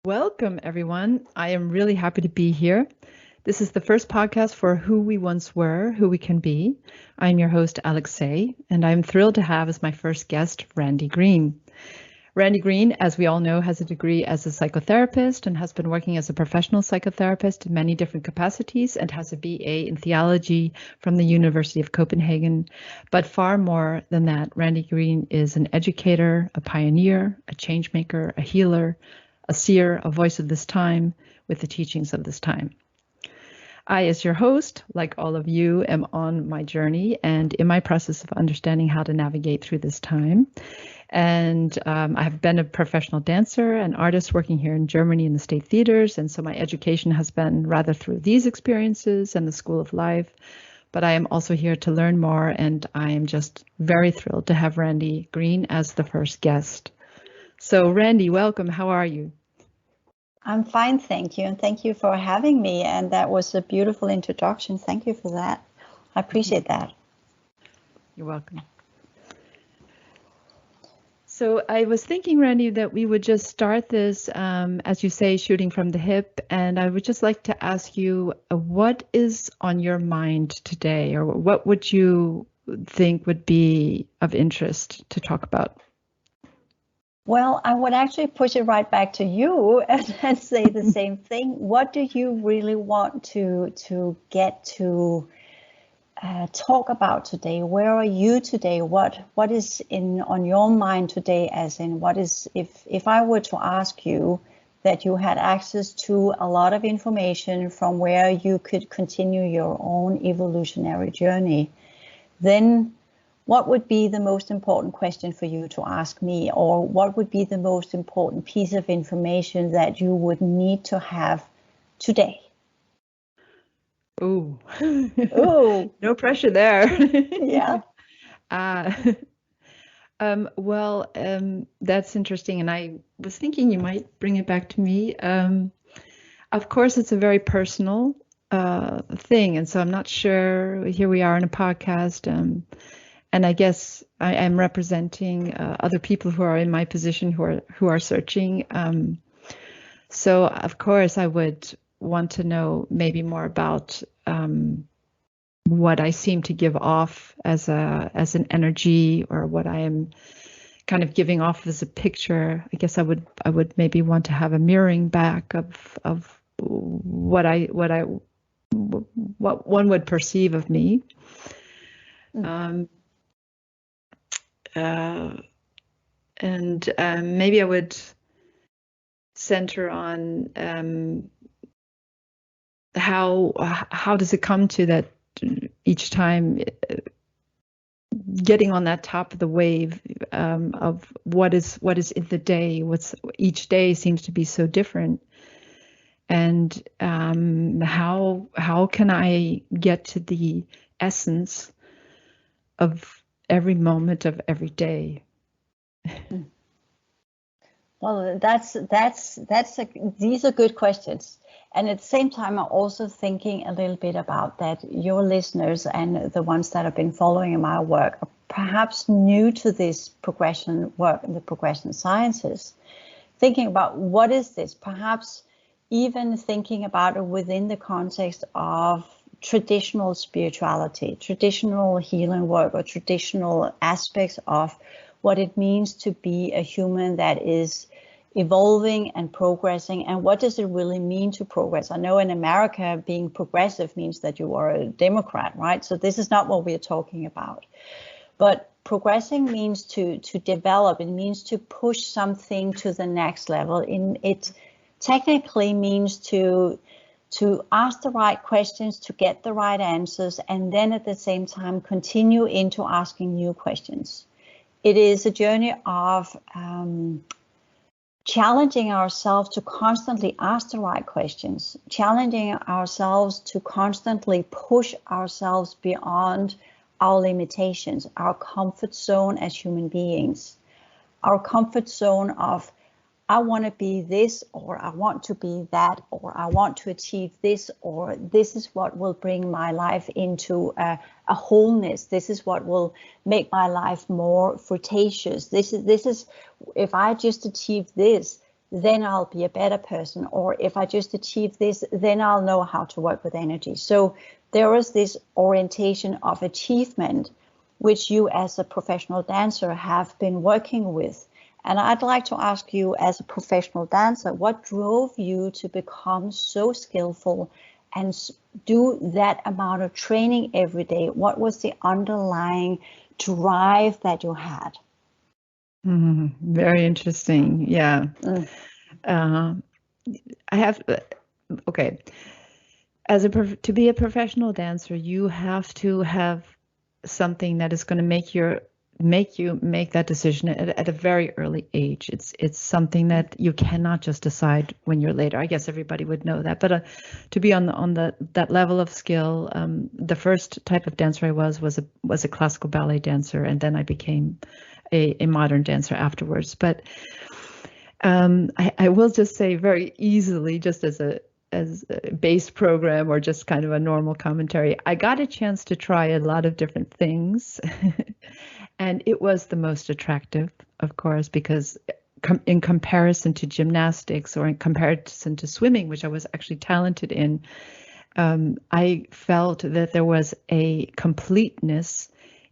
Welcome, everyone. I am really happy to be here. This is the first podcast for Who We Once Were, Who We Can Be. I'm your host, Aliksey, and I'm thrilled to have as my first guest, Randy Green. Randy Green, as we all know, has a degree as a psychotherapist and has been working as a professional psychotherapist in many different capacities and has a BA in theology from the University of Copenhagen. But far more than that, Randy Green is an educator, a pioneer, a change maker, a healer, a seer, a voice of this time with the teachings of this time. I, as your host, like all of you, am on my journey and in my process of understanding how to navigate through this time. And I have been a professional dancer and artist working here in Germany in the state theaters. And so my education has been rather through these experiences and the School of Life. But I am also here to learn more. And I am just very thrilled to have Randy Green as the first guest. So Randy, welcome. How are you? I'm fine, thank you. And thank you for having me. And that was a beautiful introduction. Thank you for that. I appreciate that. You're welcome. So I was thinking, Randy, that we would just start this, as you say, shooting from the hip. And I would just like to ask you, what is on your mind today, or what would you think would be of interest to talk about? Well, I would actually push it right back to you and say the same thing. What do you really want to get to talk about today? Where are you today? What is on your mind today? As in, what is if I were to ask you that you had access to a lot of information from where you could continue your own evolutionary journey, then what would be the most important question for you to ask me? Or what would be the most important piece of information that you would need to have today? Oh, No pressure there. Yeah. That's interesting. And I was thinking you might bring it back to me. Of course, it's a very personal thing. And so I'm not sure. Here we are in a podcast. And I guess I am representing other people who are in my position who are searching. So of course I would want to know maybe more about what I seem to give off as an energy, or what I am kind of giving off as a picture. I guess I would maybe want to have a mirroring back of what one would perceive of me. Maybe I would center on how does it come to that each time getting on that top of the wave of what is in the day. Each day seems to be so different, and how can I get to the essence of every moment of every day? Well, these are good questions. And at the same time, I'm also thinking a little bit about that your listeners and the ones that have been following my work are perhaps new to this progression work and the progression sciences. Thinking about what is this, perhaps even thinking about it within the context of traditional spirituality, traditional healing work, or traditional aspects of what it means to be a human that is evolving and progressing, and what does it really mean to progress? I know in America being progressive means that you are a Democrat, right? So this is not what we're talking about. But progressing means to develop. It means to push something to the next level. It technically means to ask the right questions, to get the right answers, and then at the same time continue into asking new questions. It is a journey of challenging ourselves to constantly ask the right questions, challenging ourselves to constantly push ourselves beyond our limitations, our comfort zone as human beings, our comfort zone of I want to be this, or I want to be that, or I want to achieve this, or this is what will bring my life into a wholeness. This is what will make my life more fruitacious. This is if I just achieve this, then I'll be a better person. Or if I just achieve this, then I'll know how to work with energy. So there is this orientation of achievement, which you as a professional dancer have been working with. And I'd like to ask you, as a professional dancer, what drove you to become so skillful and do that amount of training every day? What was the underlying drive that you had? Very interesting. Yeah. I have, okay. To be a professional dancer, you have to have something that is going to make you make that decision at a very early age. It's something that you cannot just decide when you're later. I guess everybody would know that, but to be on that level of skill, the first type of dancer I was a classical ballet dancer, and then I became a modern dancer afterwards. But I will just say very easily, just as a base program or just kind of a normal commentary, I got a chance to try a lot of different things. And it was the most attractive, of course, because in comparison to gymnastics or in comparison to swimming, which I was actually talented in, I felt that there was a completeness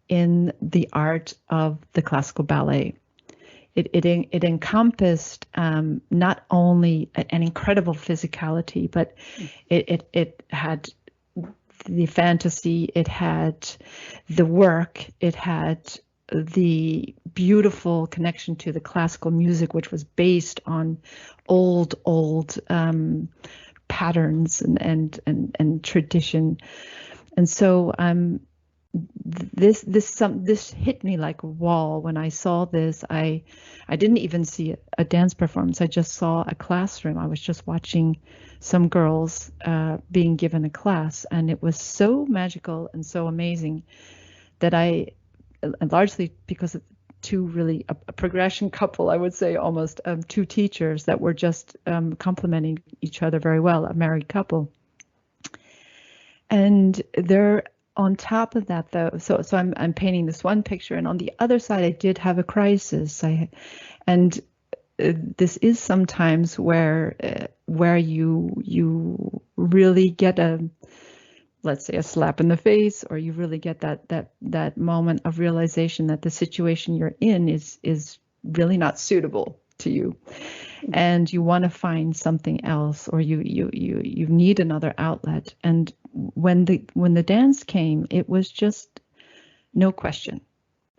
in the art of the classical ballet. It encompassed not only an incredible physicality, but it had the fantasy, it had the work, it had the beautiful connection to the classical music, which was based on old patterns and tradition. And so this hit me like a wall when I saw this. I didn't even see a dance performance. I just saw a classroom. I was just watching some girls being given a class, and it was so magical and so amazing that largely because of a progression couple, I would say almost two teachers that were just complementing each other very well, a married couple. And they're on top of that, though, so I'm painting this one picture, and on the other side, I did have a crisis. This is sometimes where you really get let's say a slap in the face, or you really get that moment of realization that the situation you're in is really not suitable to you, and you want to find something else, or you need another outlet. And when the dance came, it was just no question.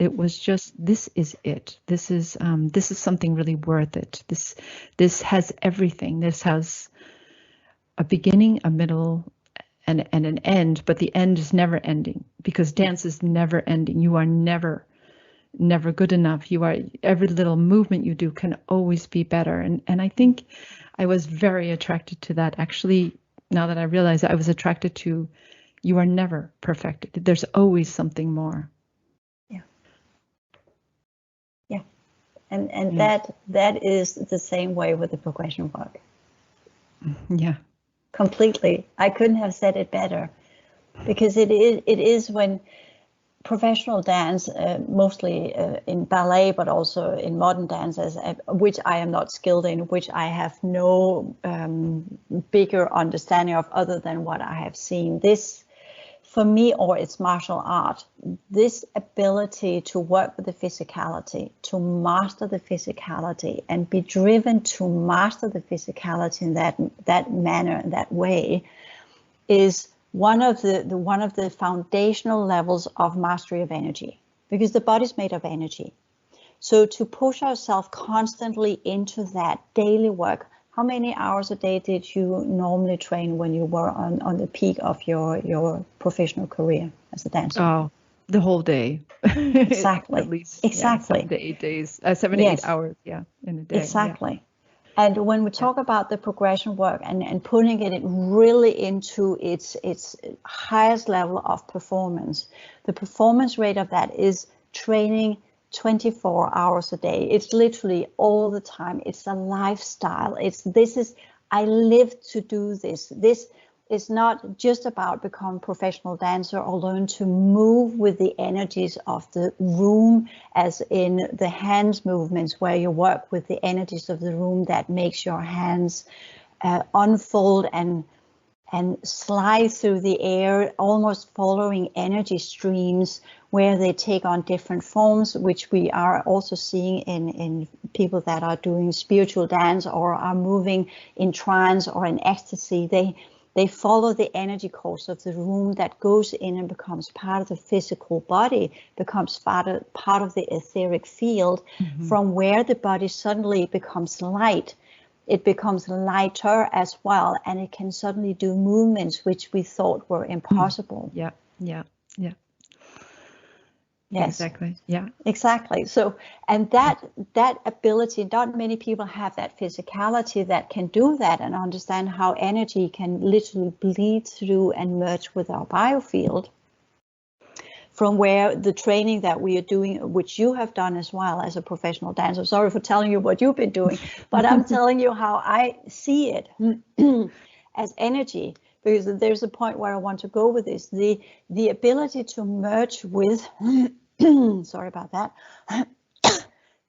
It was just, this is it. This is something really worth it. This has everything. This has a beginning, a middle, and an end, but the end is never ending, because dance is never ending. You are never good enough. Every little movement you do can always be better. And I think I was very attracted to that. Actually, now that I realize it, I was attracted to, you are never perfected. There's always something more. Yeah. And that is the same way with the progression work. Yeah. Completely. I couldn't have said it better, because it is when professional dance, mostly in ballet, but also in modern dances, which I am not skilled in, which I have no bigger understanding of other than what I have seen. This, for me, or it's martial art, this ability to work with the physicality, to master the physicality, and be driven to master the physicality in that manner, that way, is one of the foundational levels of mastery of energy, because the body's made of energy. So to push ourselves constantly into that daily work. How many hours a day did you normally train when you were on the peak of your professional career as a dancer? Oh, the whole day. Exactly. At least, exactly. 7 to 8 days, 7 to 8 hours, in a day. Exactly. Yeah. And when we talk about the progression work and putting it really into its highest level of performance, the performance rate of that is training 24 hours a day. It's literally all the time. It's a lifestyle. I live to do this. it's not just about becoming a professional dancer or learn to move with the energies of the room, as in the hands movements, where you work with the energies of the room that makes your hands unfold and slide through the air, almost following energy streams where they take on different forms, which we are also seeing in people that are doing spiritual dance or are moving in trance or in ecstasy. They follow the energy course of the room that goes in and becomes part of the physical body, becomes part of the etheric field, from where the body suddenly becomes light. It becomes lighter as well, and it can suddenly do movements which we thought were impossible. Yeah. Yes. Exactly. Yeah. Exactly. So, and that ability, not many people have that physicality that can do that and understand how energy can literally bleed through and merge with our biofield. From where the training that we are doing, which you have done as well as a professional dancer. Sorry for telling you what you've been doing, but I'm telling you how I see it as energy, because there's a point where I want to go with this. The ability to merge with, sorry about that,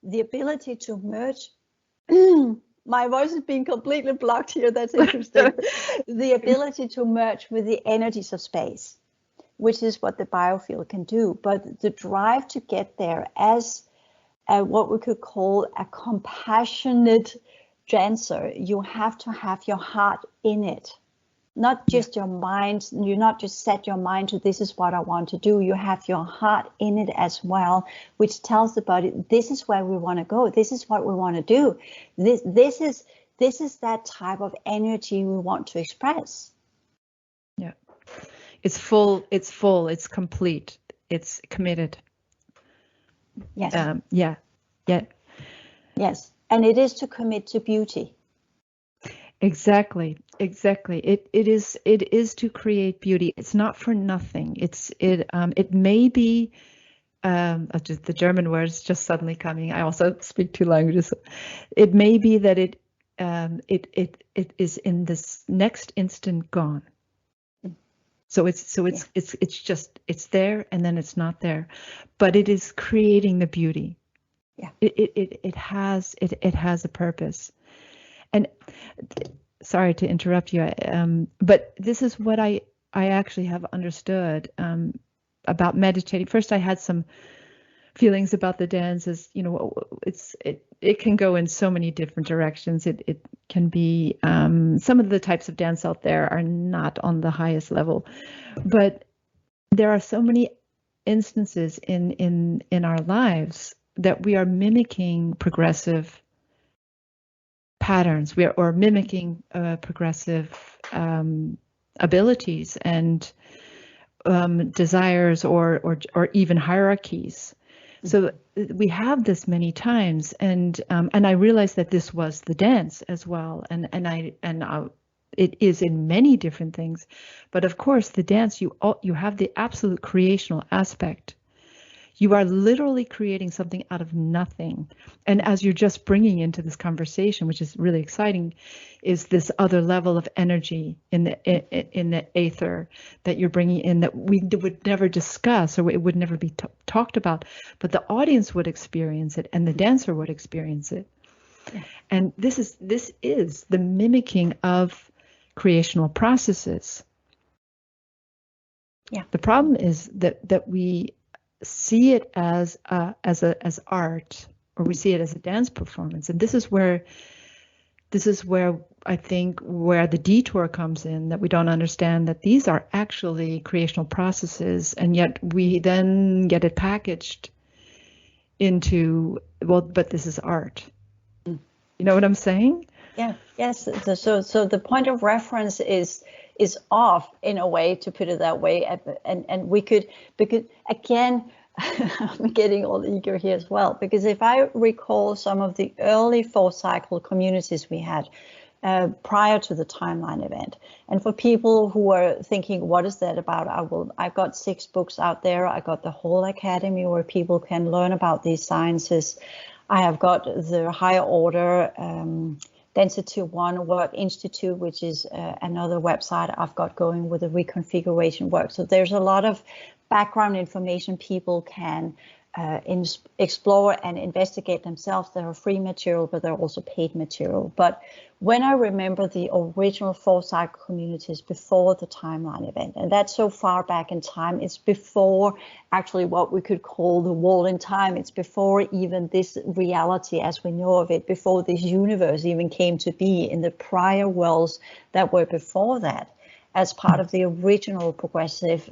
the ability to merge, my voice is being completely blocked here, that's interesting. The ability to merge with the energies of space, which is what the biofield can do. But the drive to get there as what we could call a compassionate dancer, you have to have your heart in it, not just your mind. You not just set your mind to this is what I want to do. You have your heart in it as well, which tells the body this is where we want to go. This is what we want to do. This is that type of energy we want to express. Yeah. It's full, it's complete, it's committed. Yes. Yeah. Yes. And it is to commit to beauty. Exactly. It is to create beauty. It's not for nothing. It may be just the German words just suddenly coming. I also speak two languages. It may be that it is in this next instant gone. So it's there and then it's not there, but it is creating the beauty. Yeah. It has a purpose. And sorry to interrupt you, but this is what I actually have understood about meditating. First, I had some feelings about the dance as, it can go in so many different directions. It can be some of the types of dance out there are not on the highest level, but there are so many instances in our lives that we are mimicking progressive patterns. We are mimicking progressive abilities and desires or even hierarchies. So we have this many times, and I realized that this was the dance as well, and it is in many different things, but of course the dance you have the absolute creational aspect. You are literally creating something out of nothing, and as you're just bringing into this conversation, which is really exciting, is this other level of energy in the aether that you're bringing in that we would never discuss or it would never be talked about, but the audience would experience it and the dancer would experience it. Yeah. And this is the mimicking of creational processes. Yeah. The problem is that we see it as art, or we see it as a dance performance, and this is where I think where the detour comes in, that we don't understand that these are actually creational processes, and yet we then get it packaged into, well, but this is art. You know what I'm saying? Yeah. Yes. So the point of reference is off in a way, to put it that way, and we could, because again, I'm getting all eager here as well, because if I recall some of the early 4th cycle communities we had prior to the timeline event, and for people who are thinking, what is that about? I've got 6 books out there. I got the whole academy where people can learn about these sciences. I have got the higher order Density One Work Institute, which is another website I've got going with the reconfiguration work. So there's a lot of background information people can explore and investigate themselves. There are free material, but there are also paid material. But when I remember the original 4 cycle communities before the timeline event, and that's so far back in time, it's before actually what we could call the wall in time. It's before even this reality as we know of it, before this universe even came to be, in the prior worlds that were before that, as part of the original progressive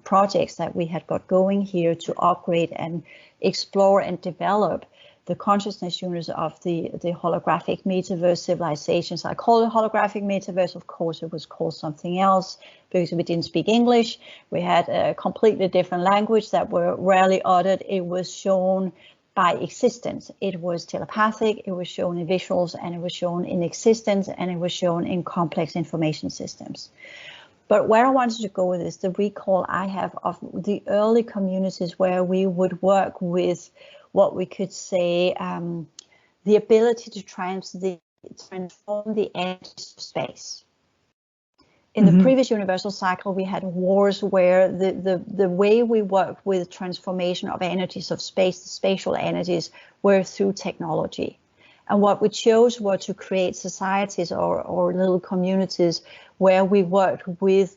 projects that we had got going here to upgrade and explore and develop the consciousness units of the holographic metaverse civilizations. I call it holographic metaverse. Of course, it was called something else because we didn't speak English. We had a completely different language that were rarely uttered. It was shown by existence. It was telepathic, it was shown in visuals, and it was shown in existence, and it was shown in complex information systems. But where I wanted to go with this, the recall I have of the early communities where we would work with what we could say the ability to transform the energies of space. In the previous universal cycle, we had wars where the way we worked with transformation of energies of space, the spatial energies, were through technology. And what we chose were to create societies or little communities where we worked with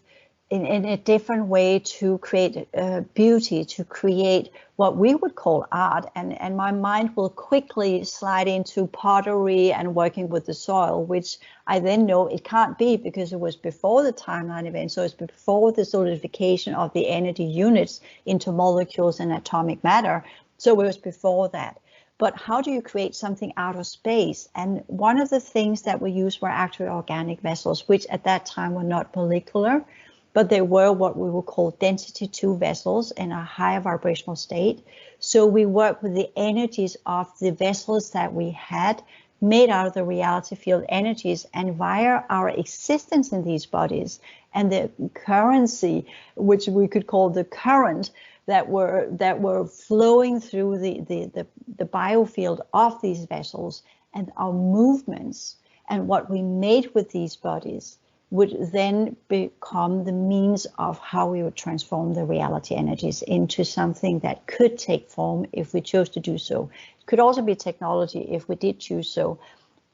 in a different way to create beauty, to create what we would call art. And my mind will quickly slide into pottery and working with the soil, which I then know it can't be because it was before the timeline event. So it's before the solidification of the energy units into molecules and atomic matter. So it was before that. But how do you create something out of space? And one of the things that we used were actually organic vessels, which at that time were not molecular, but they were what we would call density 2 vessels in a higher vibrational state. So we work with the energies of the vessels that we had made out of the reality field energies, and via our existence in these bodies and the currency, which we could call the current, that were flowing through the biofield of these vessels, and our movements and what we made with these bodies would then become the means of how we would transform the reality energies into something that could take form if we chose to do so. It could also be technology if we did choose so,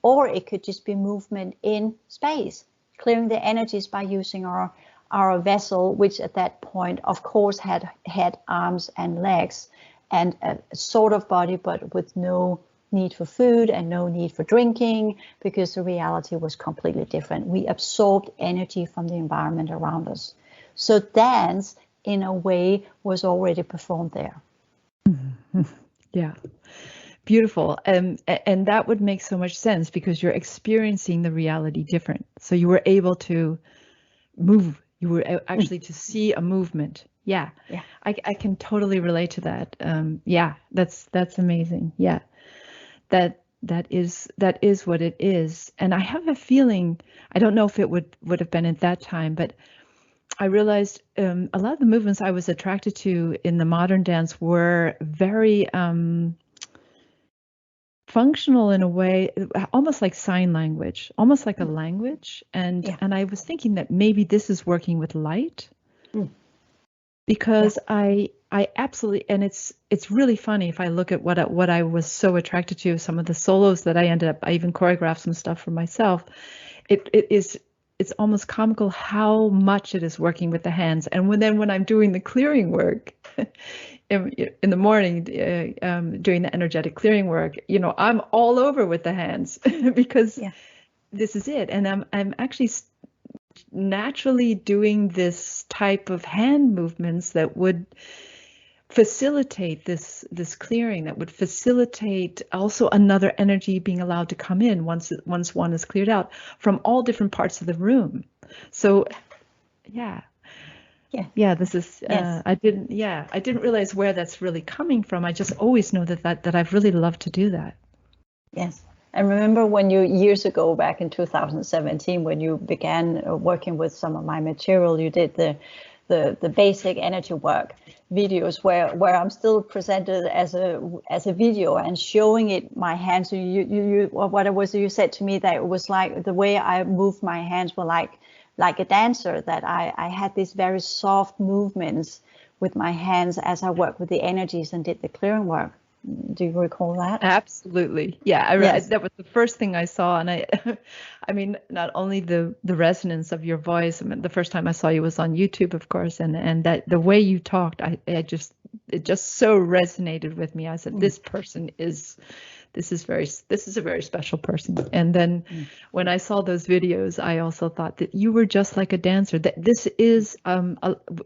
or it could just be movement in space, clearing the energies by using our vessel, which at that point, of course, had arms and legs and a sort of body, but with no need for food and no need for drinking, because the reality was completely different. We absorbed energy from the environment around us. So dance, in a way, was already performed there. Yeah, beautiful. And that would make so much sense because you're experiencing the reality different. So you were able to move. You were actually to see a movement. Yeah. I can totally relate to that. Yeah, that's amazing. Yeah. That is what it is. And I have a feeling, I don't know if it would have been at that time, but I realized a lot of the movements I was attracted to in the modern dance were very functional in a way, almost like sign language, almost like a language. And I was thinking that maybe this is working with light, because I absolutely, and it's really funny if I look at what I was so attracted to, some of the solos that I even choreographed some stuff for myself. It's almost comical how much it is working with the hands. And when I'm doing the clearing work in the morning, doing the energetic clearing work, I'm all over with the hands because this is it. And I'm actually naturally doing this type of hand movements that would facilitate this clearing, that would facilitate also another energy being allowed to come in once one is cleared out from all different parts of the room. So this is I didn't realize where that's really coming from. I just always know that I've really loved to do that. Yes. And remember when you, years ago, back in 2017, when you began working with some of my material, you did the the basic energy work videos where I'm still presented as a video and showing it my hands. So you what it was you said to me, that it was like the way I moved my hands were like a dancer, that I had these very soft movements with my hands as I worked with the energies and did the clearing work. Do you recall that? Absolutely. Yeah, Yes. that was the first thing I saw. And I mean, not only the resonance of your voice. I mean, the first time I saw you was on YouTube, of course, and that the way you talked, it just so resonated with me. I said, this is a very special person. And then when I saw those videos, I also thought that you were just like a dancer. That this is a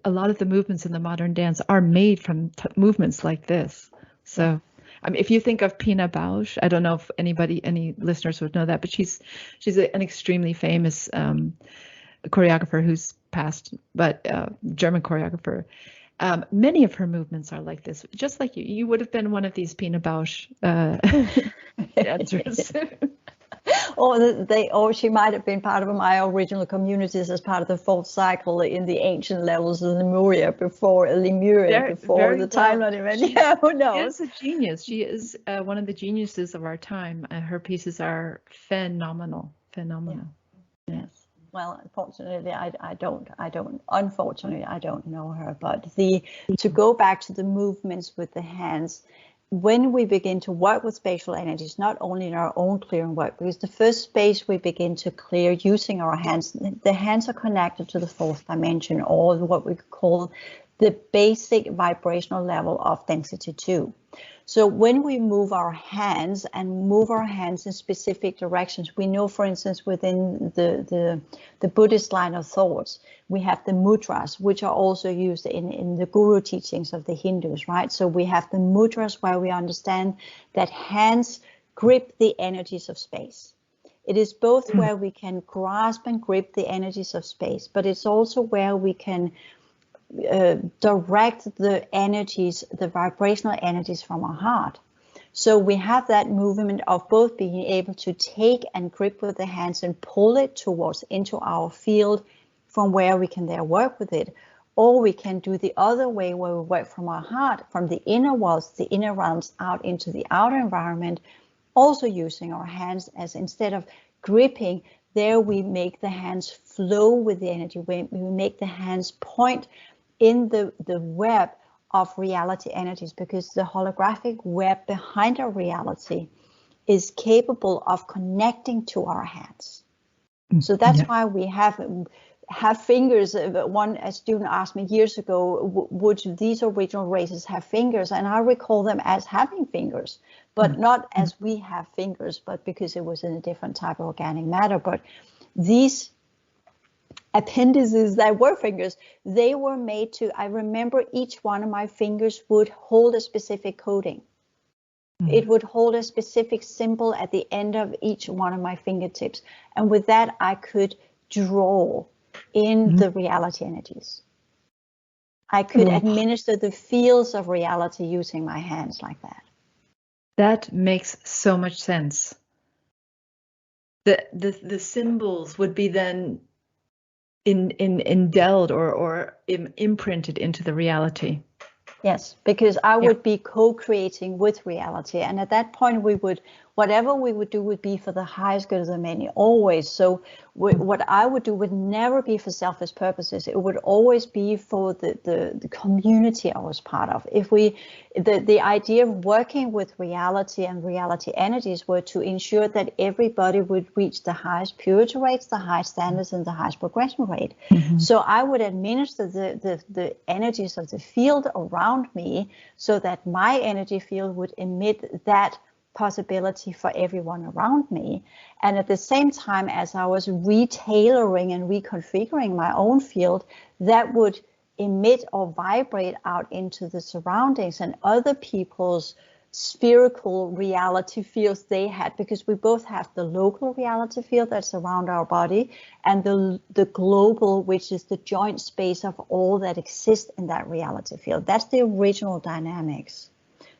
lot of the movements in the modern dance are made from movements like this. So. I mean, if you think of Pina Bausch, I don't know if any listeners would know that, but she's an extremely famous choreographer who's passed, but German choreographer. Many of her movements are like this, just like you. You would have been one of these Pina Bausch dancers. Or she might have been part of my original communities as part of the fourth cycle in the ancient levels of Lemuria before the timeline event. Yeah, who knows? She is a genius. She is one of the geniuses of our time. Her pieces are phenomenal. Yeah. Yes. Well, unfortunately, I don't. Unfortunately, I don't know her. But to go back to the movements with the hands. When we begin to work with spatial energies, not only in our own clearing work, because the first space we begin to clear using our hands, the hands are connected to the fourth dimension, or what we call the basic vibrational level of density 2. So when we move our hands in specific directions, we know, for instance, within the Buddhist line of thoughts, we have the mudras, which are also used in the guru teachings of the Hindus, right? So we have the mudras where we understand that hands grip the energies of space. It is both where we can grasp and grip the energies of space, but it's also where we can direct the energies, the vibrational energies from our heart. So we have that movement of both being able to take and grip with the hands and pull it into our field from where we can there work with it. Or we can do the other way where we work from our heart, from the inner walls, the inner realms out into the outer environment, also using our hands as instead of gripping, there we make the hands flow with the energy. We make the hands point in the web of reality energies, because the holographic web behind our reality is capable of connecting to our hands. So that's why we have fingers. A student asked me years ago, would these original races have fingers? And I recall them as having fingers, but not as we have fingers, but because it was in a different type of organic matter. But these appendices that were fingers, they were made to, I remember each one of my fingers would hold a specific coding. It would hold a specific symbol at the end of each one of my fingertips. And with that, I could draw in the reality energies. I could administer the fields of reality using my hands like that. That makes so much sense. The symbols would be then indelled or imprinted into the reality. Yes, because I would be co-creating with reality. And at that point, whatever we would do would be for the highest good of the many, always. So what I would do would never be for selfish purposes. It would always be for the community I was part of. If the idea of working with reality and reality energies were to ensure that everybody would reach the highest purity rates, the highest standards, and the highest progression rate. So I would administer the energies of the field around me so that my energy field would emit that possibility for everyone around me. And at the same time, as I was retailoring and reconfiguring my own field, that would emit or vibrate out into the surroundings and other people's spherical reality fields they had, because we both have the local reality field that's around our body and the global, which is the joint space of all that exists in that reality field. That's the original dynamics.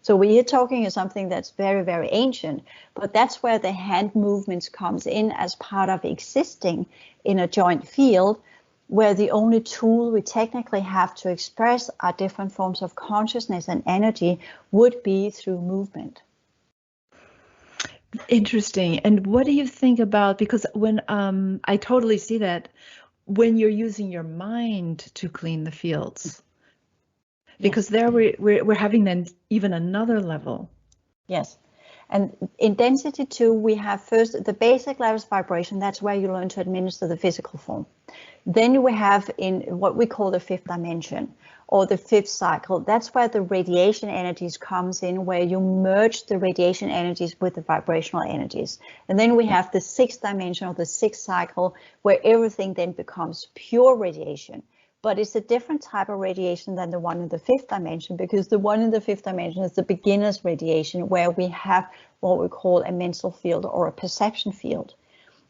So we're talking of something that's very, very ancient, but that's where the hand movements comes in as part of existing in a joint field, where the only tool we technically have to express our different forms of consciousness and energy would be through movement. Interesting. And what do you think about, because when I totally see that when you're using your mind to clean the fields, because there we're having then even another level. Yes. And in density 2, we have first the basic levels of vibration. That's where you learn to administer the physical form. Then we have in what we call the 5th dimension or the 5th cycle. That's where the radiation energies comes in, where you merge the radiation energies with the vibrational energies. And then we have the 6th dimension or the 6th cycle, where everything then becomes pure radiation. But it's a different type of radiation than the one in the 5th dimension, because the one in the 5th dimension is the beginner's radiation, where we have what we call a mental field or a perception field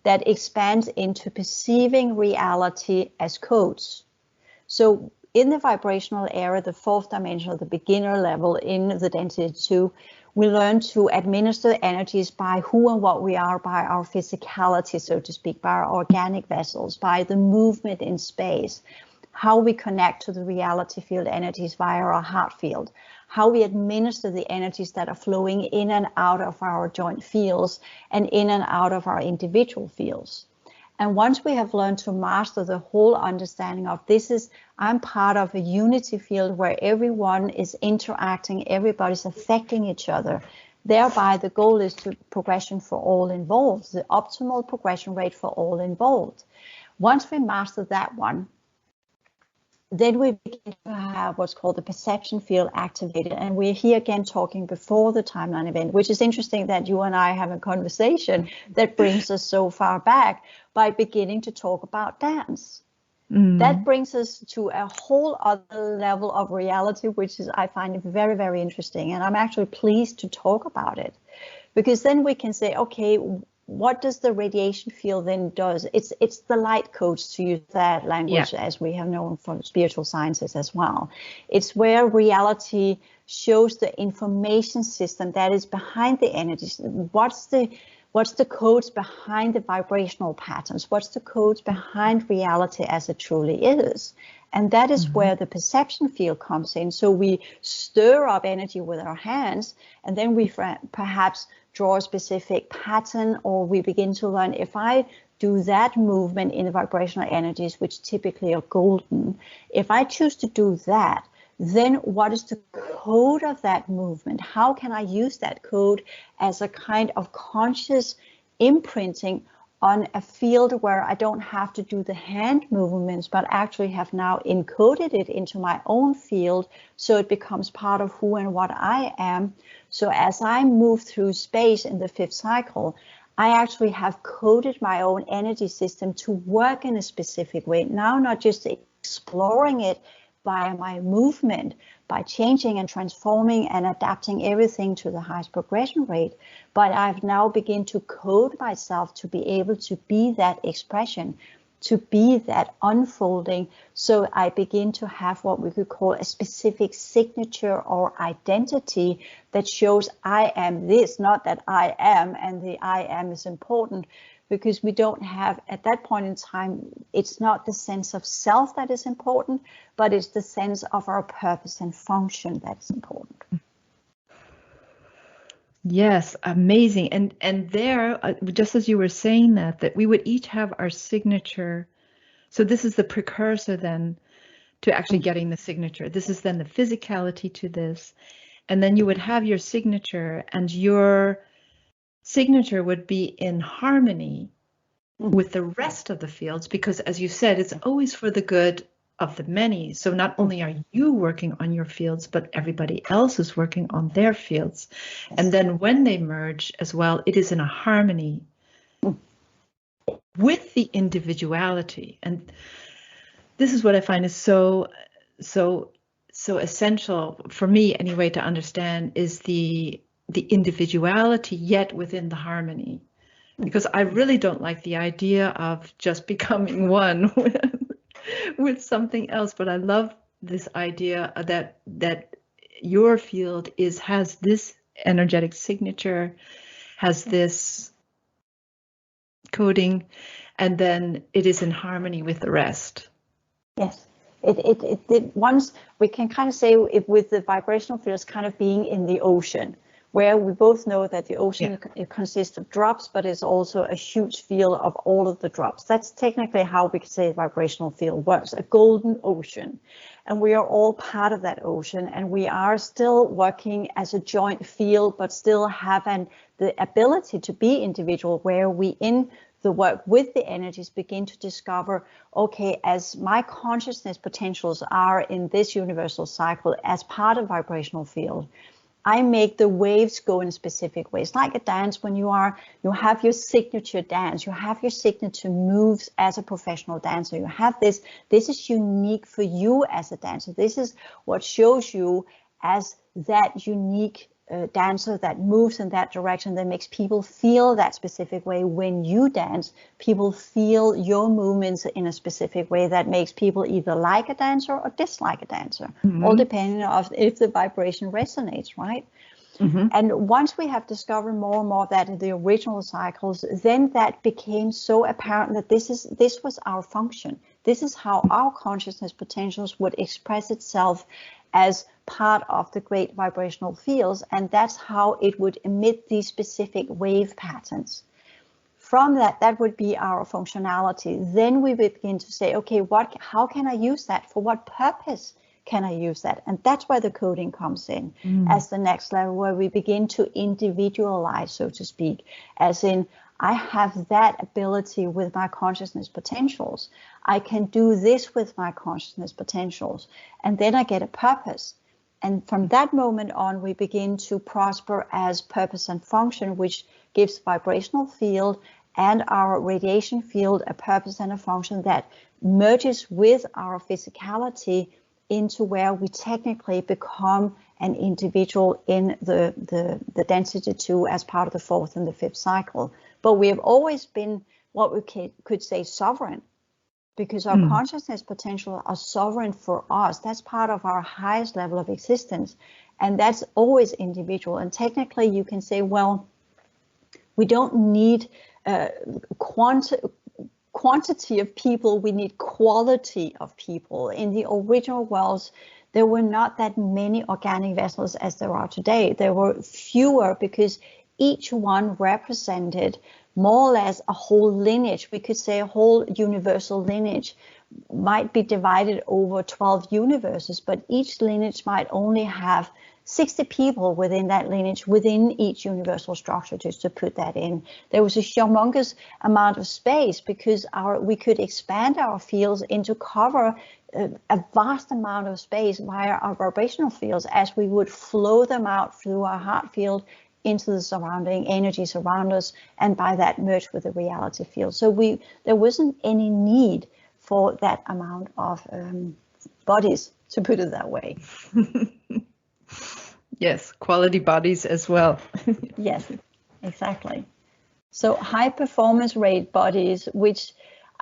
that expands into perceiving reality as codes. So in the vibrational area, the 4th dimension, or the beginner level in the density 2, we learn to administer energies by who and what we are, by our physicality, so to speak, by our organic vessels, by the movement in space, how we connect to the reality field energies via our heart field, how we administer the energies that are flowing in and out of our joint fields and in and out of our individual fields. And once we have learned to master the whole understanding of I'm part of a unity field where everyone is interacting, everybody's affecting each other. Thereby, the goal is to progression for all involved, the optimal progression rate for all involved. Once we master that one, then we begin to have what's called the perception field activated. And we're here again talking before the timeline event, which is interesting that you and I have a conversation that brings us so far back by beginning to talk about dance. That brings us to a whole other level of reality, which is, I find it very, very interesting. And I'm actually pleased to talk about it, because then we can say, okay, what does the radiation field then does? It's the light codes, to use that language, as we have known from spiritual sciences as well. It's where reality shows the information system that is behind the energies. What's the codes behind the vibrational patterns? What's the codes behind reality as it truly is? And that is where the perception field comes in. So we stir up energy with our hands, and then we perhaps draw a specific pattern, or we begin to learn, if I do that movement in the vibrational energies, which typically are golden, if I choose to do that, then what is the code of that movement? How can I use that code as a kind of conscious imprinting on a field where I don't have to do the hand movements, but actually have now encoded it into my own field, so it becomes part of who and what I am. So as I move through space in the 5th cycle, I actually have coded my own energy system to work in a specific way. Now, not just exploring it by my movement, by changing and transforming and adapting everything to the highest progression rate, but I've now begun to code myself to be able to be that expression, to be that unfolding. So I begin to have what we could call a specific signature or identity that shows I am this, not that I am, and the I am is important, because we don't have, at that point in time, it's not the sense of self that is important, but it's the sense of our purpose and function that's important. Yes, amazing. And there, just as you were saying that we would each have our signature. So this is the precursor then to actually getting the signature. This is then the physicality to this. And then you would have your signature, and your signature would be in harmony with the rest of the fields, because as you said, it's always for the good of the many. So not only are you working on your fields, but everybody else is working on their fields. And then when they merge as well, it is in a harmony with the individuality. And this is what I find is so essential for me anyway to understand, is the individuality yet within the harmony. Because I really don't like the idea of just becoming one with something else, but I love this idea that your field has this energetic signature, has this coding, and then it is in harmony with the rest. Yes. Once we can kind of say it with the vibrational fields kind of being in the ocean, where we both know that the ocean it consists of drops, but it's also a huge field of all of the drops. That's technically how we could say the vibrational field works, a golden ocean. And we are all part of that ocean, and we are still working as a joint field, but still have the ability to be individual, where we in the work with the energies begin to discover, okay, as my consciousness potentials are in this universal cycle as part of vibrational field, I make the waves go in specific ways. Like a dance, when you have your signature dance, you have your signature moves as a professional dancer. You have this is unique for you as a dancer. This is what shows you as that unique dancer that moves in that direction, that makes people feel that specific way. When you dance, people feel your movements in a specific way that makes people either like a dancer or dislike a dancer, all depending on if the vibration resonates, right? And once we have discovered more and more that in the original cycles, then that became so apparent that this was our function. This is how our consciousness potentials would express itself as part of the great vibrational fields, and that's how it would emit these specific wave patterns. From that would be our functionality. Then we begin to say, okay, how can I use that? For what purpose can I use that? And that's where the coding comes in as the next level, where we begin to individualize, so to speak, as in, I have that ability with my consciousness potentials. I can do this with my consciousness potentials. And then I get a purpose. And from that moment on, we begin to prosper as purpose and function, which gives vibrational field and our radiation field a purpose and a function that merges with our physicality into where we technically become an individual in the density 2 as part of the 4th and the 5th cycle. But we have always been what we could say sovereign, because our consciousness potential are sovereign for us. That's part of our highest level of existence, and that's always individual. And technically you can say, well, we don't need quantity of people, we need quality of people. In the original worlds, there were not that many organic vessels as there are today. There were fewer because each one represented more or less a whole lineage. We could say a whole universal lineage might be divided over 12 universes, but each lineage might only have 60 people within that lineage, within each universal structure, just to put that in. There was a humongous amount of space because we could expand our fields into cover a vast amount of space via our vibrational fields as we would flow them out through our heart field into the surrounding energies around us, and by that merge with the reality field. So there wasn't any need for that amount of bodies, to put it that way. Yes, quality bodies as well. Yes, exactly. So high performance rate bodies, which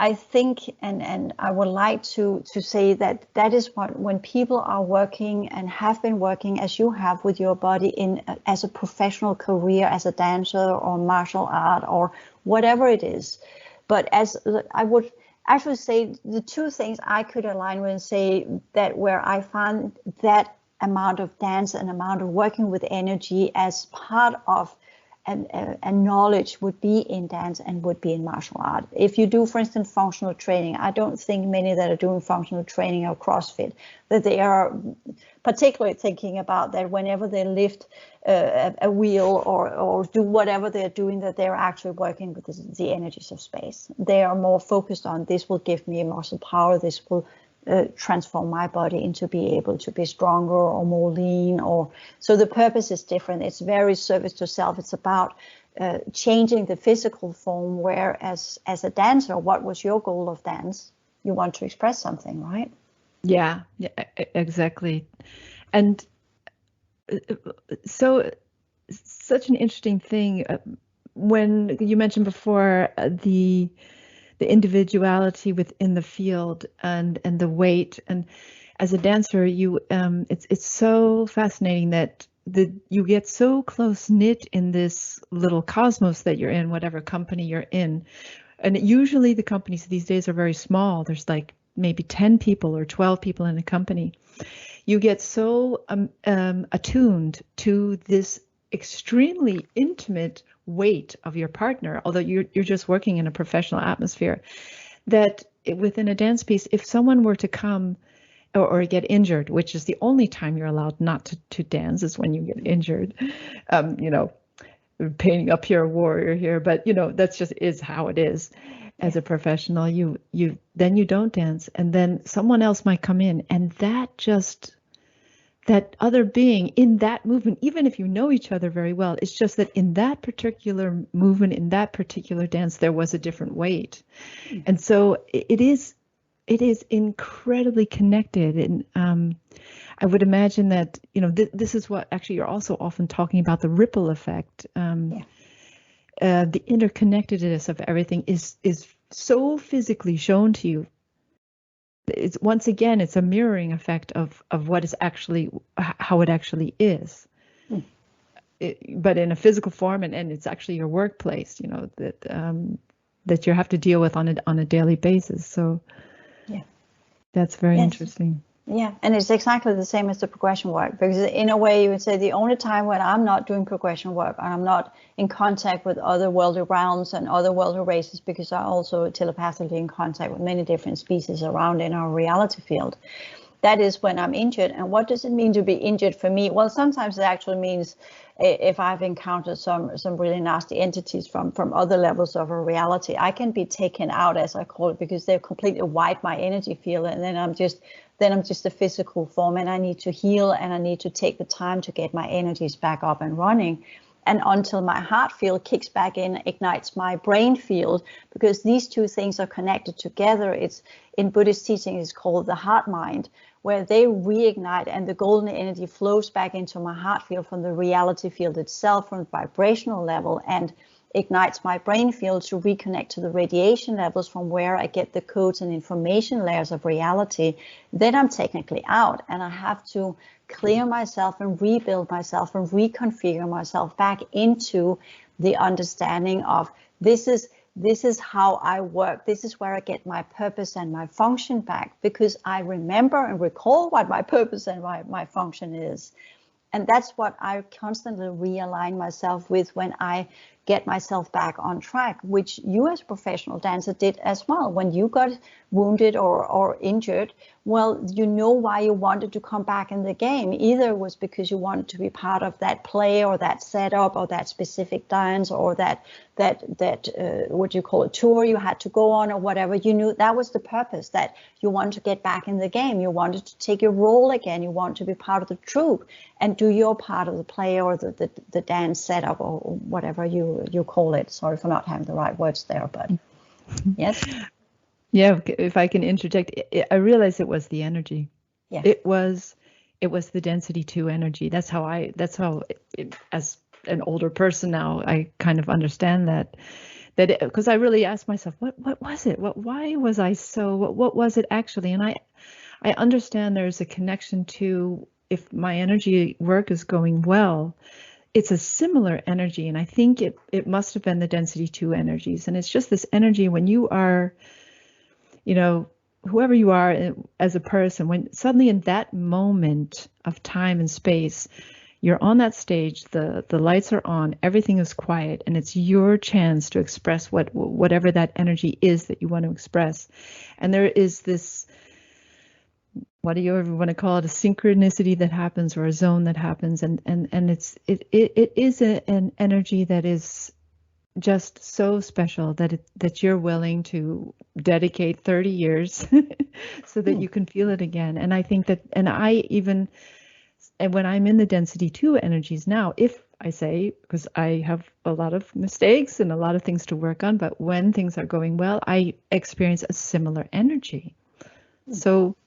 I think, and I would like to say that is what, when people are working and have been working as you have with your body as a professional career, as a dancer or martial art or whatever it is. But as I would actually say, the two things I could align with and say that where I find that amount of dance and amount of working with energy as part of a knowledge would be in dance and would be in martial art. If you do, for instance, functional training, I don't think many that are doing functional training or CrossFit, that they are particularly thinking about that whenever they lift a wheel or do whatever they're doing, that they're actually working with the energies of space. They are more focused on, this will give me muscle power, this will transform my body into be able to be stronger or more lean, or so the purpose is different. It's very service to self. It's about changing the physical form, whereas as a dancer, what was your goal of dance? You want to express something, right? Yeah, exactly. And so such an interesting thing when you mentioned before the individuality within the field and the weight, and as a dancer you it's so fascinating that you get so close knit in this little cosmos that you're in, whatever company you're in. And usually the companies these days are very small. There's like maybe 10 people or 12 people in a company, you get so attuned to this extremely intimate weight of your partner, although you're just working in a professional atmosphere, that within a dance piece, if someone were to come or get injured, which is the only time you're allowed not to dance is when you get injured, painting up here, warrior here, but that's just is how it is. As a professional, you then you don't dance, and then someone else might come in, and that other being in that movement, even if you know each other very well, it's just that in that particular movement, in that particular dance, there was a different weight. And so it is incredibly connected. And I would imagine that, this is what actually you're also often talking about, the ripple effect. The interconnectedness of everything is so physically shown to you. It's once again, it's a mirroring effect of what is actually, how it actually is, but in a physical form, and it's actually your workplace, that you have to deal with on a daily basis. So that's very interesting. Yeah, and it's exactly the same as the progression work, because in a way you would say the only time when I'm not doing progression work and I'm not in contact with other worldly realms and other worldly races, because I'm also telepathically in contact with many different species around in our reality field, that is when I'm injured. And what does it mean to be injured for me? Well, sometimes it actually means if I've encountered some really nasty entities from other levels of a reality, I can be taken out, as I call it, because they've completely wiped my energy field, and then I'm just a physical form, and I need to heal, and I need to take the time to get my energies back up and running. And until my heart field kicks back in, ignites my brain field, because these two things are connected together. It's in Buddhist teaching, it's called the heart mind, where they reignite and the golden energy flows back into my heart field from the reality field itself, from the vibrational level, and ignites my brain field to reconnect to the radiation levels from where I get the codes and information layers of reality. Then I'm technically out, and I have to clear myself and rebuild myself and reconfigure myself back into the understanding of this is how I work. This is where I get my purpose and my function back, because I remember and recall what my purpose and my function is. And that's what I constantly realign myself with when I get myself back on track, which you as a professional dancer did as well. When you got wounded or injured, well, you know why you wanted to come back in the game. Either it was because you wanted to be part of that play or that setup or that specific dance or that what you call a tour you had to go on or whatever. You knew that was the purpose, that you wanted to get back in the game. You wanted to take your role again. You want to be part of the troupe and do your part of the play or the dance setup or whatever you call it. Sorry for not having the right words there, but yes. Yeah, if I can interject, I realized it was the energy. Yeah. It was the density 2 energy. That's how as an older person now, I kind of understand that because I really asked myself, what was it? Why was I so, what was it actually? And I understand there's a connection to, if my energy work is going well, it's a similar energy. And I think it must have been the density 2 energies. And it's just this energy when you are, whoever you are as a person, when suddenly in that moment of time and space, you're on that stage, the lights are on, everything is quiet, and it's your chance to express whatever that energy is that you want to express. And there is this, what do you ever want to call it, a synchronicity that happens or a zone that happens, and it is an energy that is just so special that you're willing to dedicate 30 years so that you can feel it again. And I think that, and when I'm in the density 2 energies now, if I say, because I have a lot of mistakes and a lot of things to work on, but when things are going well, I experience a similar energy. So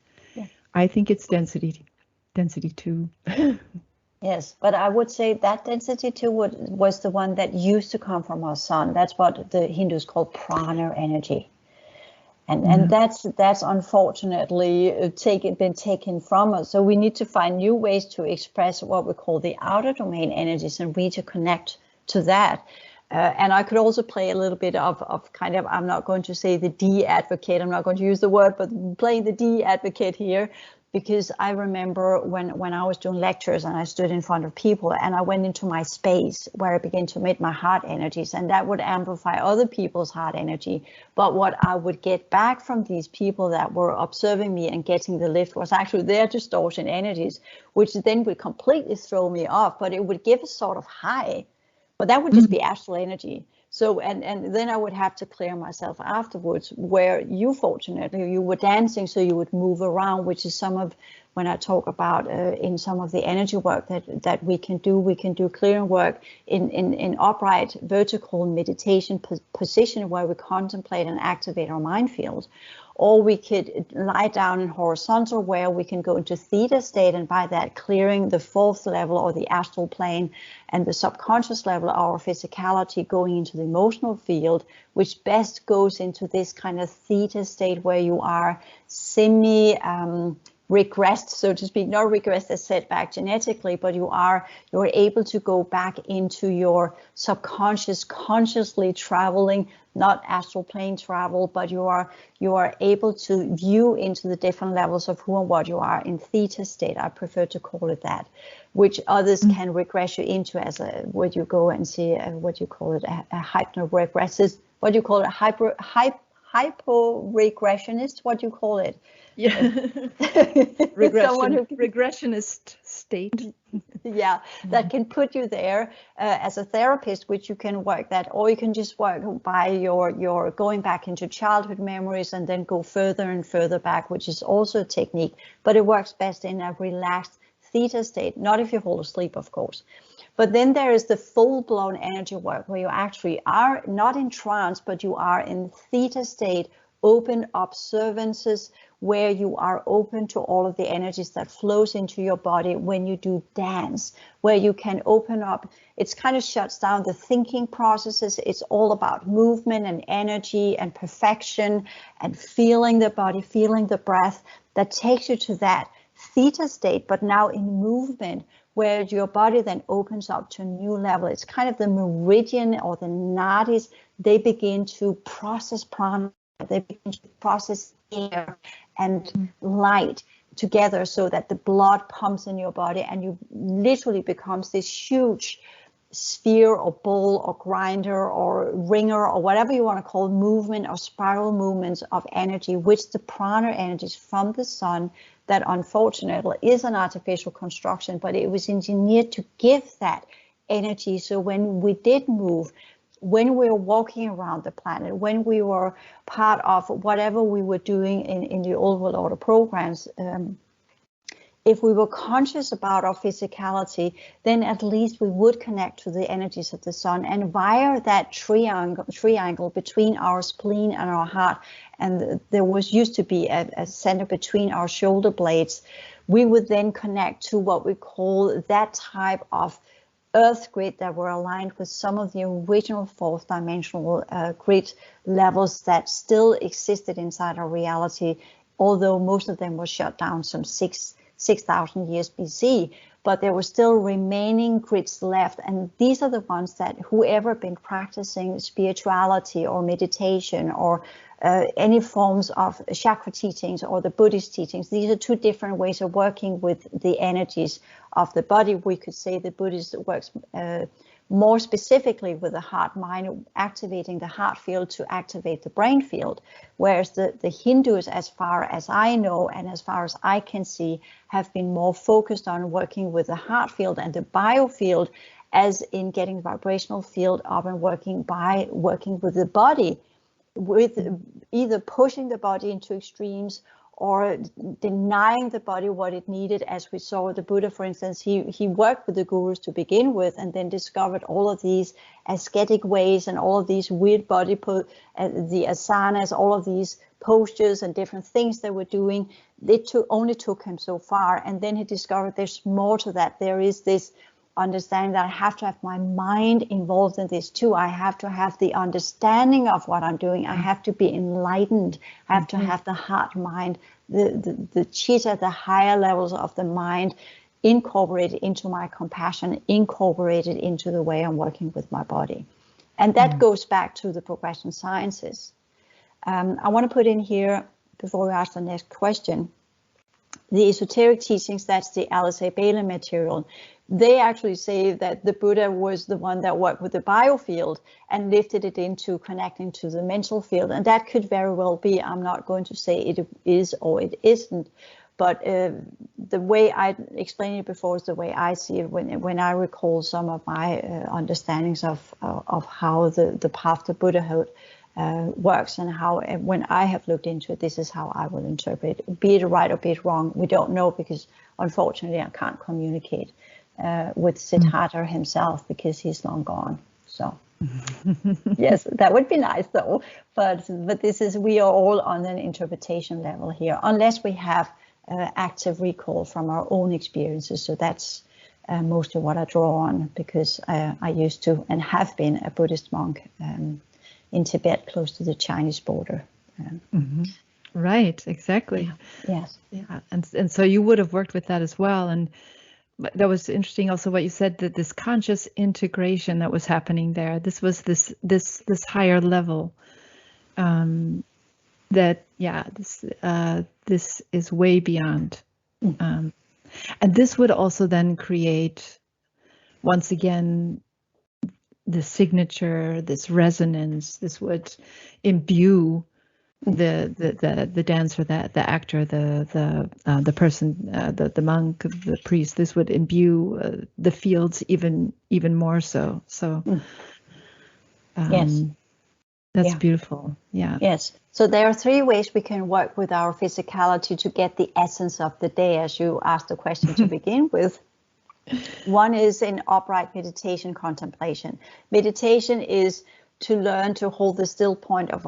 I think it's density 2. Yes, but I would say that density 2 was the one that used to come from our sun. That's what the Hindus call prana energy. And that's unfortunately been taken from us. So we need to find new ways to express what we call the outer domain energies and reconnect to that. And I could also play a little bit of kind of, I'm not going to say the D advocate, I'm not going to use the word, but playing the D advocate here, because I remember when I was doing lectures and I stood in front of people and I went into my space where I began to emit my heart energies, and that would amplify other people's heart energy. But what I would get back from these people that were observing me and getting the lift was actually their distortion energies, which then would completely throw me off, but it would give a sort of high. But that would just be astral energy. So, and then I would have to clear myself afterwards, where you, fortunately, you were dancing, so you would move around, which is some of, when I talk about in some of the energy work that we can do clearing work in upright, vertical meditation position where we contemplate and activate our mind field. Or we could lie down in horizontal where we can go into theta state, and by that clearing the fourth level or the astral plane and the subconscious level, our physicality, going into the emotional field, which best goes into this kind of theta state where you are semi regressed, so to speak, not regressed as set back genetically, but you're able to go back into your subconscious, consciously traveling, not astral plane travel, but you are able to view into the different levels of who and what you are in theta state. I prefer to call it that, which others can regress you into as a, what you go and see, what you call it, a hypno-regresses, what you call it, hypo-regressionist, what you call it. Yeah. Regressionist state. Yeah, that can put you there as a therapist, which you can work that, or you can just work by your going back into childhood memories and then go further and further back, which is also a technique, but it works best in a relaxed theta state, not if you fall asleep, of course. But then there is the full-blown energy work where you actually are not in trance, but you are in theta state, open observances, where you are open to all of the energies that flows into your body when you do dance, where you can open up. It's kind of shuts down the thinking processes. It's all about movement and energy and perfection and feeling the body, feeling the breath, that takes you to that theta state, but now in movement, where your body then opens up to a new level. It's kind of the meridian or the nadis. They begin to process prana. They begin to process air and light together, so that the blood pumps in your body and you literally becomes this huge sphere or ball or grinder or ringer or whatever you want to call movement or spiral movements of energy, which the prana energies from the sun, that unfortunately is an artificial construction, but it was engineered to give that energy. So when we did move, when we were walking around the planet, when we were part of whatever we were doing in the old world order programs, if we were conscious about our physicality, then at least we would connect to the energies of the sun, and via that triangle between our spleen and our heart, and there used to be a center between our shoulder blades, we would then connect to what we call that type of earth grid that were aligned with some of the original fourth dimensional grid levels that still existed inside our reality, although most of them were shut down some 6,000 years BC, but there were still remaining grids left. And these are the ones that whoever been practicing spirituality or meditation or any forms of chakra teachings or the Buddhist teachings, these are two different ways of working with the energies of the body. We could say the Buddhist works more specifically with the heart mind, activating the heart field to activate the brain field, whereas the Hindus, as far as I know and as far as I can see, have been more focused on working with the heart field and the biofield, as in getting the vibrational field up and working with the body, with either pushing the body into extremes or denying the body what it needed. As we saw the Buddha, for instance, he worked with the gurus to begin with, and then discovered all of these ascetic ways and all of these weird body, the asanas, all of these postures and different things they were doing. It only took him so far, and then he discovered there's more to that. There is this understanding that I have to have my mind involved in this too. I have to have the understanding of what I'm doing. I have to be enlightened. I have to have the heart mind, the chitta, the higher levels of the mind incorporated into my compassion, incorporated into the way I'm working with my body. And that goes back to the progression sciences. I want to put in here, before we ask the next question, the esoteric teachings, that's the Aliksey material. They actually say that the Buddha was the one that worked with the biofield and lifted it into connecting to the mental field. And that could very well be, I'm not going to say it is or it isn't, but the way I explained it before is the way I see it when I recall some of my understandings of how the path to Buddhahood works, and how, when I have looked into it, this is how I will interpret it. Be it right or be it wrong, we don't know, because unfortunately I can't communicate with Siddhartha himself because he's long gone. So yes, that would be nice though. But this is, we are all on an interpretation level here, unless we have active recall from our own experiences. So that's mostly what I draw on, because I used to and have been a Buddhist monk in Tibet, close to the Chinese border. Right, exactly. Yeah. Yes. Yeah, and so you would have worked with that as well. And that was interesting also what you said, that this conscious integration that was happening there, this was this higher level, that this is way beyond, and this would also then create, once again, the signature, this resonance. This would imbue the dancer, the actor, the person, the monk, the priest. This would imbue the fields even more so. So yes, that's beautiful. Yeah. Yes. So there are 3 ways we can work with our physicality to get the essence of the day, as you asked the question to begin with. One is in upright meditation contemplation. Meditation is to learn to hold the still point of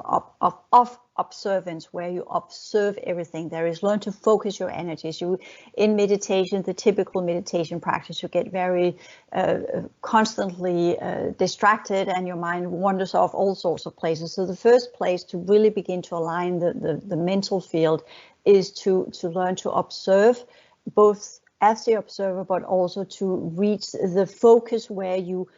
observance, where you observe everything. There is learn to focus your energies. You, in meditation, the typical meditation practice, you get very constantly distracted, and your mind wanders off all sorts of places. So the first place to really begin to align the mental field is to learn to observe, both as the observer, but also to reach the focus where you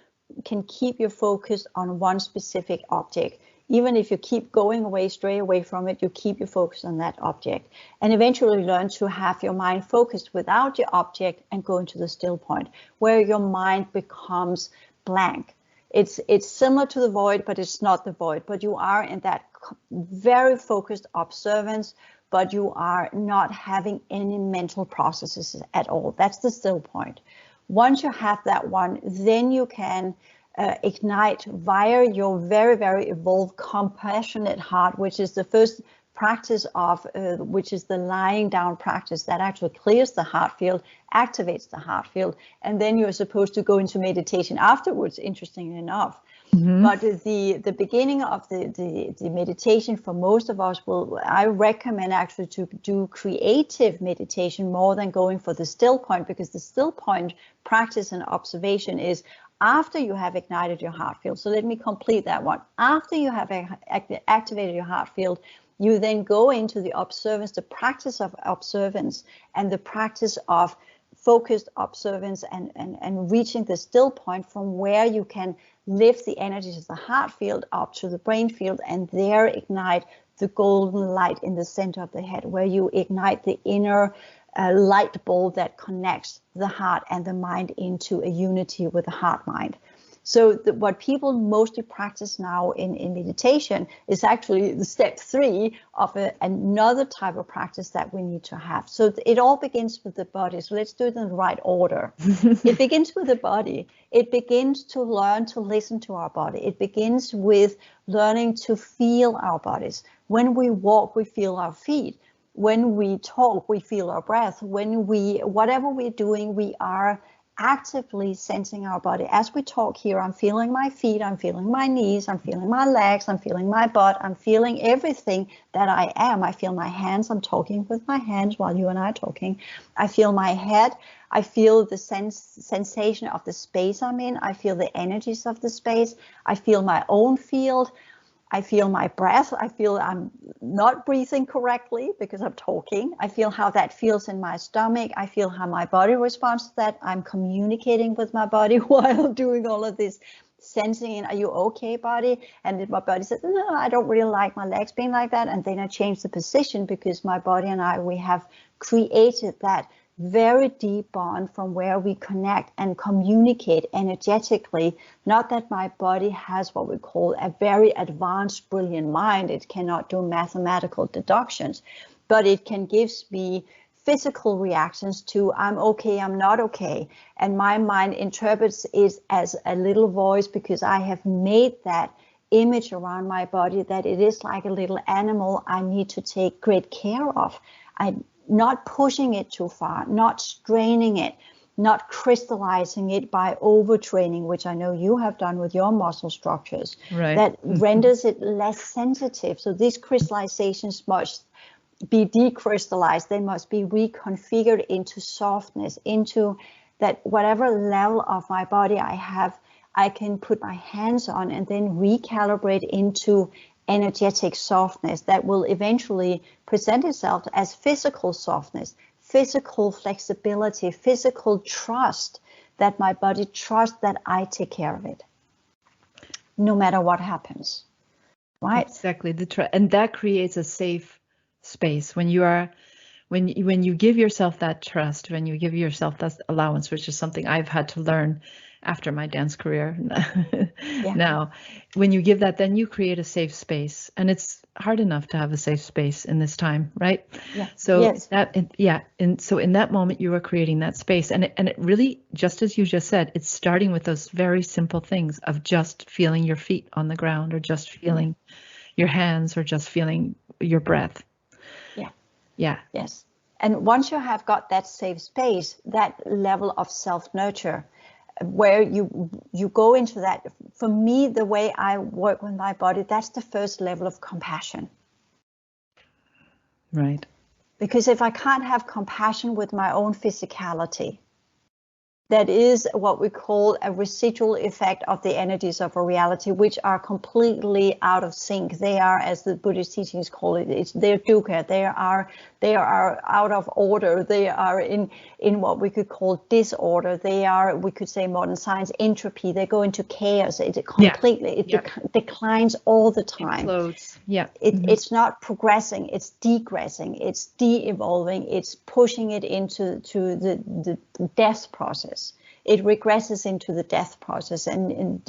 can keep your focus on one specific object. Even if you keep going away, stray away from it, you keep your focus on that object, and eventually learn to have your mind focused without your object and go into the still point, where your mind becomes blank. It's similar to the void, but it's not the void, but you are in that very focused observance, but you are not having any mental processes at all. That's the still point. Once you have that one, then you can ignite via your very, very evolved compassionate heart, which is the first practice of, which is the lying down practice that actually clears the heart field, activates the heart field, and then you're supposed to go into meditation afterwards, interestingly enough. But the beginning of the meditation for most of us I recommend actually to do creative meditation more than going for the still point, because the still point practice and observation is after you have ignited your heart field. So let me complete that one. After you have activated your heart field, you then go into the observance, the practice of observance, and the practice of focused observance, and reaching the still point, from where you can lift the energies of the heart field up to the brain field, and there ignite the golden light in the center of the head, where you ignite the inner light bulb that connects the heart and the mind into a unity with the heart mind. So what people mostly practice now in meditation is actually the step 3 of another type of practice that we need to have. So it all begins with the body. So let's do it in the right order. It begins with the body. It begins to learn to listen to our body. It begins with learning to feel our bodies. When we walk, we feel our feet. When we talk, we feel our breath. Whatever we're doing, we are actively sensing our body. As we talk here, I'm feeling my feet, I'm feeling my knees, I'm feeling my legs, I'm feeling my butt, I'm feeling everything that I am. I feel my hands, I'm talking with my hands while you and I are talking. I feel my head, I feel the sensation of the space I'm in, I feel the energies of the space, I feel my own field. I feel my breath. I feel I'm not breathing correctly because I'm talking. I feel how that feels in my stomach. I feel how my body responds to that. I'm communicating with my body while I'm doing all of this sensing in, are you okay, body? And then my body says, no, I don't really like my legs being like that. And then I change the position because my body and I, we have created that very deep bond from where we connect and communicate energetically. Not that my body has what we call a very advanced, brilliant mind. It cannot do mathematical deductions, but it can give me physical reactions to I'm okay, I'm not okay. And my mind interprets it as a little voice because I have made that image around my body that it is like a little animal I need to take great care of. I'm not pushing it too far, not straining it, not crystallizing it by overtraining, which I know you have done with your muscle structures. Right. That renders it less sensitive. So these crystallizations must be decrystallized. They must be reconfigured into softness, into that whatever level of my body I have, I can put my hands on and then recalibrate into energetic softness that will eventually present itself as physical softness, physical flexibility, physical trust, that my body trusts that I take care of it, no matter what happens, right? Exactly. And that creates a safe space when you give yourself that trust, when you give yourself that allowance, which is something I've had to learn after my dance career. Now, when you give that, then you create a safe space, and it's hard enough to have a safe space in this time, right? Yeah. So yes. and so in that moment you are creating that space, and it really, just as you just said, it's starting with those very simple things of just feeling your feet on the ground, or just feeling your hands, or just feeling your breath. Yeah. Yes. And once you have got that safe space, that level of self-nurture, where you go into that, for me, the way I work with my body, that's the first level of compassion. Right. Because if I can't have compassion with my own physicality, that is what we call a residual effect of the energies of a reality, which are completely out of sync. They are, as the Buddhist teachings call it, they're dukkha. They are out of order. They are in what we could call disorder. They are, we could say, modern science, entropy. They go into chaos. It completely declines all the time. It implodes. Yeah. It's not progressing. It's degressing. It's de-evolving. It's pushing it into the death process. It regresses into the death process and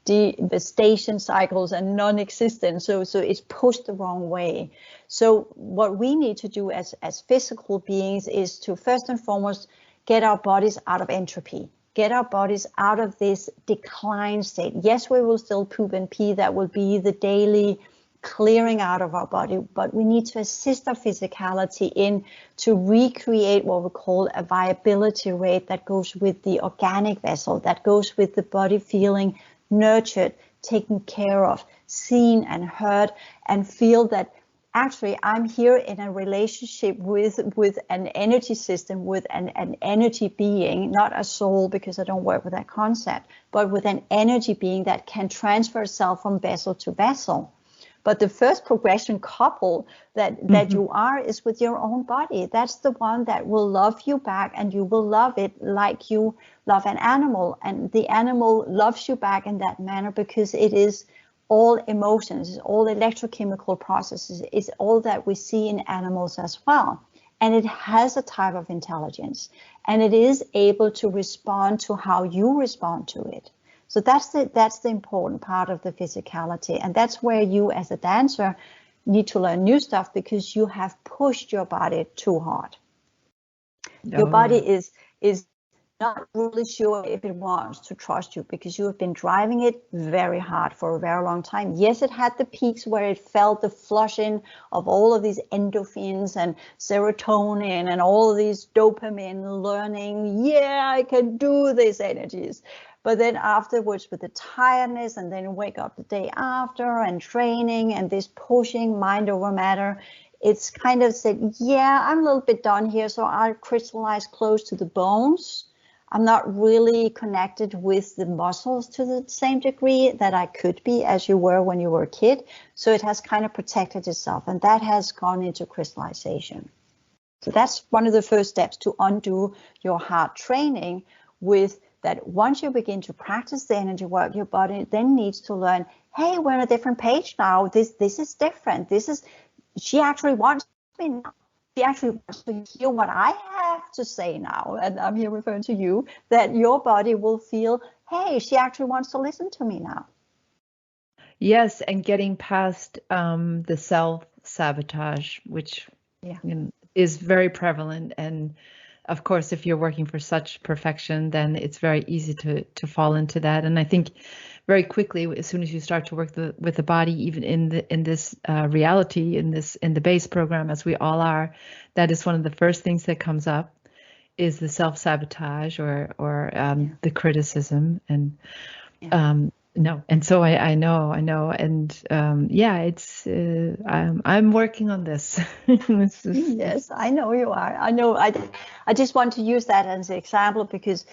devastation cycles and non-existence. So it's pushed the wrong way. So what we need to do as physical beings is to first and foremost get our bodies out of entropy. Get our bodies out of this decline state. Yes, we will still poop and pee. That will be the daily clearing out of our body, but we need to assist our physicality in to recreate what we call a viability rate that goes with the organic vessel, that goes with the body feeling nurtured, taken care of, seen and heard, and feel that actually I'm here in a relationship with an energy system, with an energy being, not a soul, because I don't work with that concept, but with an energy being that can transfer itself from vessel to vessel. But the first progression couple that you are is with your own body. That's the one that will love you back, and you will love it like you love an animal. And the animal loves you back in that manner because it is all emotions, it's all electrochemical processes, it's all that we see in animals as well. And it has a type of intelligence, and it is able to respond to how you respond to it. So that's the important part of the physicality. And that's where you as a dancer need to learn new stuff, because you have pushed your body too hard. Your body is not really sure if it wants to trust you, because you have been driving it very hard for a very long time. Yes, it had the peaks where it felt the flushing of all of these endorphins and serotonin and all of these dopamine learning. Yeah, I can do these energies. But then afterwards, with the tiredness, and then wake up the day after, and training, and this pushing mind over matter, it's kind of said, yeah, I'm a little bit done here, so I'll crystallize close to the bones. I'm not really connected with the muscles to the same degree that I could be as you were when you were a kid. So it has kind of protected itself, and that has gone into crystallization. So that's one of the first steps to undo your hard training with that once you begin to practice the energy work, your body then needs to learn, hey, we're on a different page now. This is different. She actually wants me now. She actually wants to hear what I have to say now. And I'm here referring to you, that your body will feel, hey, she actually wants to listen to me now. Yes, and getting past the self-sabotage, which is very prevalent. And of course, if you're working for such perfection, then it's very easy to fall into that. And I think very quickly, as soon as you start to work with the body, even in this reality, in the base program, as we all are, that is one of the first things that comes up, is the self-sabotage or the criticism. And no, and so I know, and it's I'm working on this. Yes, I know you are. I know. I just want to use that as an example because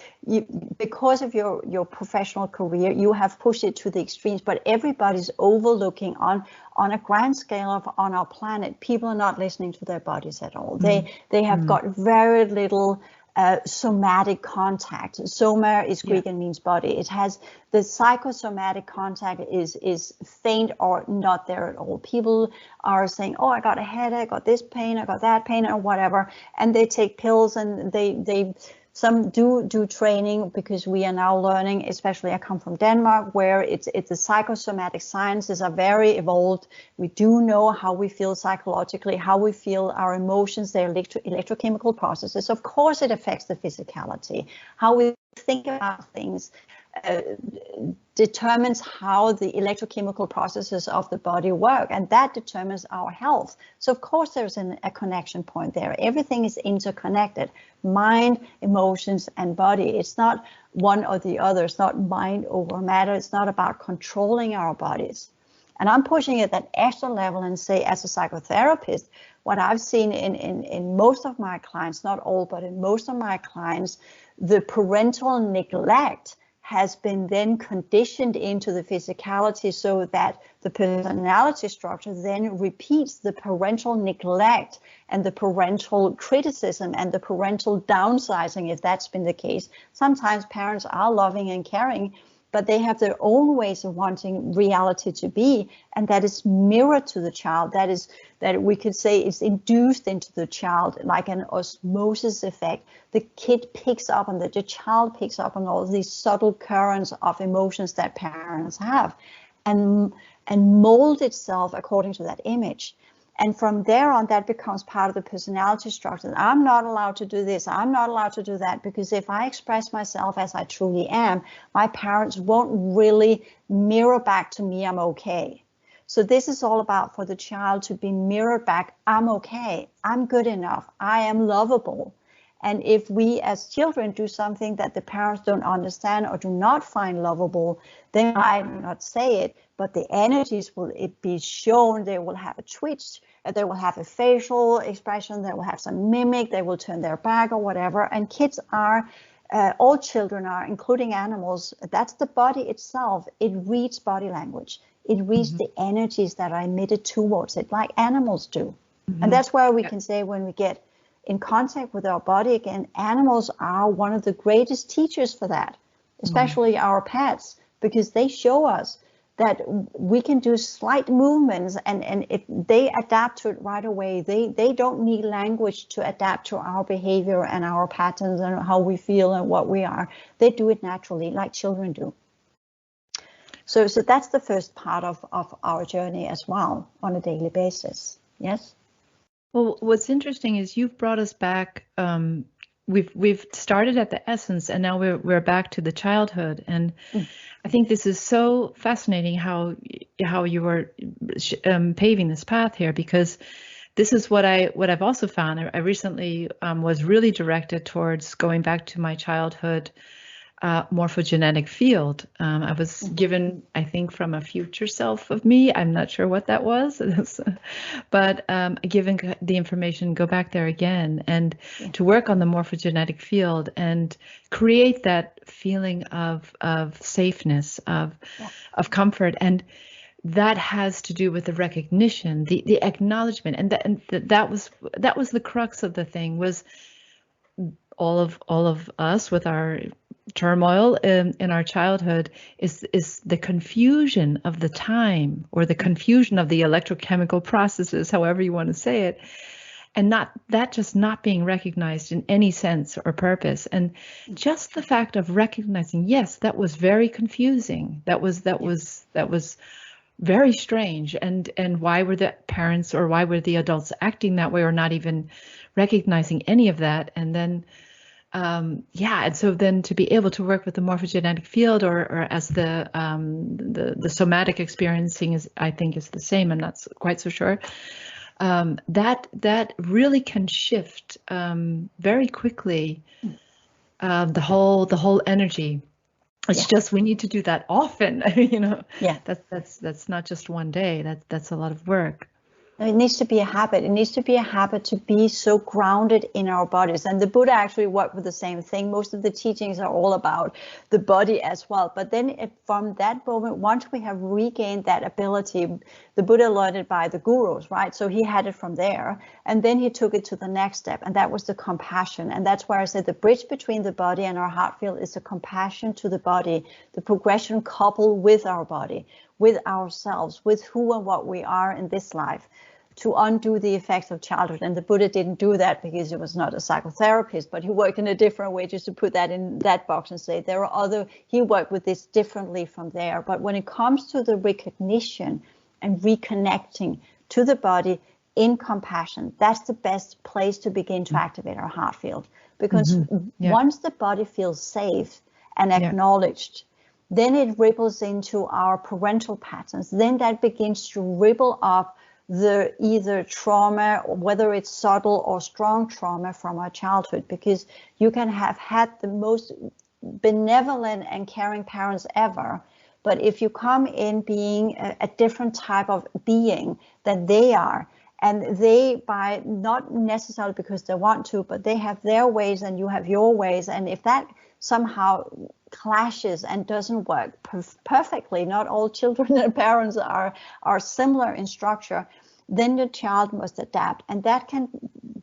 because of your professional career, you have pushed it to the extremes. But everybody's overlooking on a grand scale on our planet. People are not listening to their bodies at all. They have got very little somatic contact. Soma is Greek and means body. It has the psychosomatic contact is faint or not there at all. People are saying, oh, I got a headache, I got this pain, I got that pain, or whatever, and they take pills and they some do training, because we are now learning, especially I come from Denmark, where it's the psychosomatic sciences are very evolved. We do know how we feel psychologically, how we feel our emotions, their electrochemical processes. Of course, it affects the physicality. How we think about things determines how the electrochemical processes of the body work, and that determines our health. So of course there's a connection point there. Everything is interconnected: mind, emotions, and body. It's not one or the other. It's not mind over matter. It's not about controlling our bodies. And I'm pushing it at extra level and say, as a psychotherapist, what I've seen in most of my clients, not all, but in most of my clients, the parental neglect has been then conditioned into the physicality, so that the personality structure then repeats the parental neglect and the parental criticism and the parental downsizing, if that's been the case. Sometimes parents are loving and caring, but they have their own ways of wanting reality to be, and that is mirrored to the child. That we could say is induced into the child like an osmosis effect. The kid picks up on the child picks up on all these subtle currents of emotions that parents have, and mold itself according to that image. And from there on, that becomes part of the personality structure. I'm not allowed to do this. I'm not allowed to do that, because if I express myself as I truly am, my parents won't really mirror back to me, I'm okay. So this is all about for the child to be mirrored back, I'm okay, I'm good enough, I am lovable. And if we as children do something that the parents don't understand or do not find lovable, then I do not say it, but the energies will be shown. They will have a twitch, they will have a facial expression, they will have some mimic, they will turn their back or whatever. And kids are, all children are, including animals, that's the body itself. It reads body language. It reads the energies that are emitted towards it, like animals do. And that's where we can say, when we get in contact with our body again, animals are one of the greatest teachers for that, especially our pets, because they show us that we can do slight movements, and if they adapt to it right away. They don't need language to adapt to our behavior and our patterns and how we feel and what we are. They do it naturally, like children do. So that's the first part of our journey as well, on a daily basis. Yes. Well, what's interesting is you've brought us back. We've started at the essence, and now we're back to the childhood. And I think this is so fascinating how you are paving this path here, because this is what I've also found. I recently was really directed towards going back to my childhood morphogenetic field. I was given, I think, from a future self of me. I'm not sure what that was, but given the information, go back there again and to work on the morphogenetic field and create that feeling of safeness, of comfort. And that has to do with the recognition, the acknowledgement, and that was the crux of the thing. Was all of us with our turmoil in our childhood is the confusion of the time, or the confusion of the electrochemical processes, however you want to say it, and not being recognized in any sense or purpose. And just the fact of recognizing, yes, that was very confusing. That was very strange. And why were the parents, or why were the adults acting that way, or not even recognizing any of that? And then and so then to be able to work with the morphogenetic field, or as the somatic experiencing is, I think, is the same. I'm not quite so sure. That really can shift very quickly the whole energy. It's just, we need to do that often. Yeah. That's not just one day. That's a lot of work. It needs to be a habit. It needs to be a habit to be so grounded in our bodies. And the Buddha actually worked with the same thing. Most of the teachings are all about the body as well. But then from that moment, once we have regained that ability, the Buddha learned it by the gurus, right? So he had it from there. And then he took it to the next step. And that was the compassion. And that's where I said the bridge between the body and our heart field is the compassion to the body, the progression coupled with our body, with ourselves, with who and what we are in this life, to undo the effects of childhood. And the Buddha didn't do that because he was not a psychotherapist, but he worked in a different way, just to put that in that box and say he worked with this differently from there. But when it comes to the recognition and reconnecting to the body in compassion, that's the best place to begin to activate our heart field. Because once the body feels safe and acknowledged, then it ripples into our parental patterns. Then that begins to ripple up the either trauma, whether it's subtle or strong trauma from our childhood, because you can have had the most benevolent and caring parents ever, but if you come in being a different type of being than they are, and they, by not necessarily because they want to, but they have their ways and you have your ways, and if that somehow clashes and doesn't work perfectly, not all children and parents are similar in structure, then the child must adapt. And that can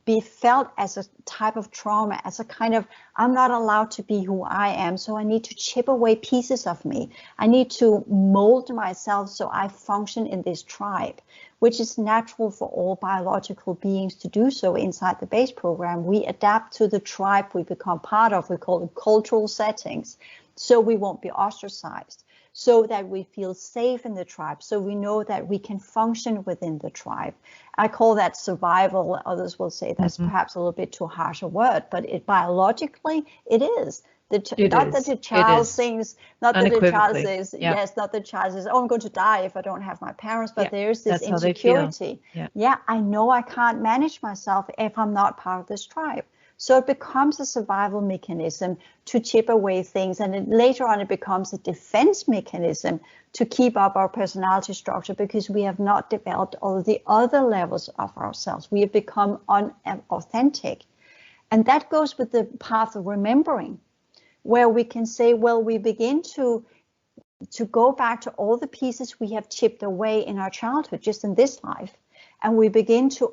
be felt as a type of trauma, as a kind of, I'm not allowed to be who I am, so I need to chip away pieces of me. I need to mold myself so I function in this tribe, which is natural for all biological beings to do so inside the base program. We adapt to the tribe we become part of. We call it cultural settings, so we won't be ostracized, so that we feel safe in the tribe, so we know that we can function within the tribe. I call that survival. Others will say that's perhaps a little bit too harsh a word, but biologically it is. Not that the child says, oh, I'm going to die if I don't have my parents, but there's this insecurity. I know I can't manage myself if I'm not part of this tribe. So it becomes a survival mechanism to chip away things, and later on it becomes a defense mechanism to keep up our personality structure, because we have not developed all the other levels of ourselves. We have become unauthentic. And that goes with the path of remembering, where we can say, well, we begin to go back to all the pieces we have chipped away in our childhood, just in this life. And we begin to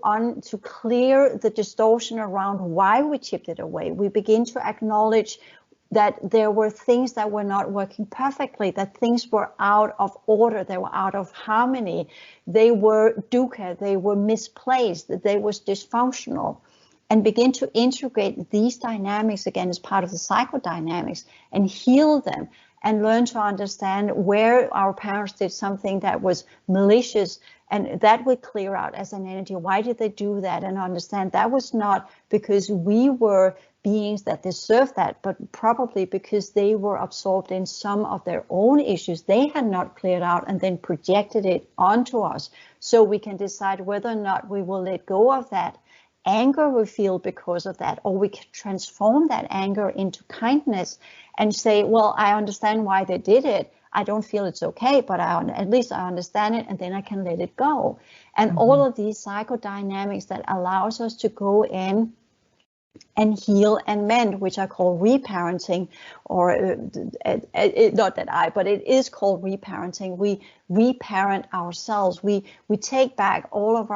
clear the distortion around why we chipped it away. We begin to acknowledge that there were things that were not working perfectly, that things were out of order, they were out of harmony, they were dukkha, they were misplaced, that they was dysfunctional. And begin to integrate these dynamics again as part of the psychodynamics and heal them, and learn to understand where our parents did something that was malicious, and that would clear out as an energy. Why did they do that? And understand that was not because we were beings that deserved that, but probably because they were absorbed in some of their own issues they had not cleared out, and then projected it onto us. So we can decide whether or not we will let go of that anger we feel because of that, or we can transform that anger into kindness and say, well, I understand why they did it. I don't feel it's okay, but at least I understand it, and then I can let it go. And all of these psychodynamics that allows us to go in and heal and mend, which I call reparenting, or not that but it is called reparenting. We reparent ourselves. We take back all of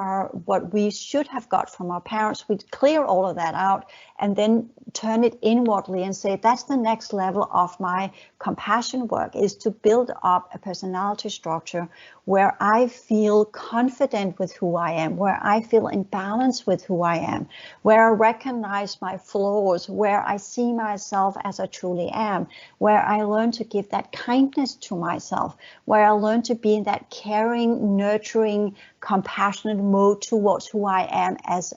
what we should have got from our parents. We clear all of that out and then turn it inwardly and say, that's the next level of my compassion work, is to build up a personality structure where I feel confident with who I am, where I feel in balance with who I am, where I recognize my flaws, where I see myself as I truly am, where I learn to give that kindness to myself, where I learn to be in that caring, nurturing, compassionate mode towards who I am as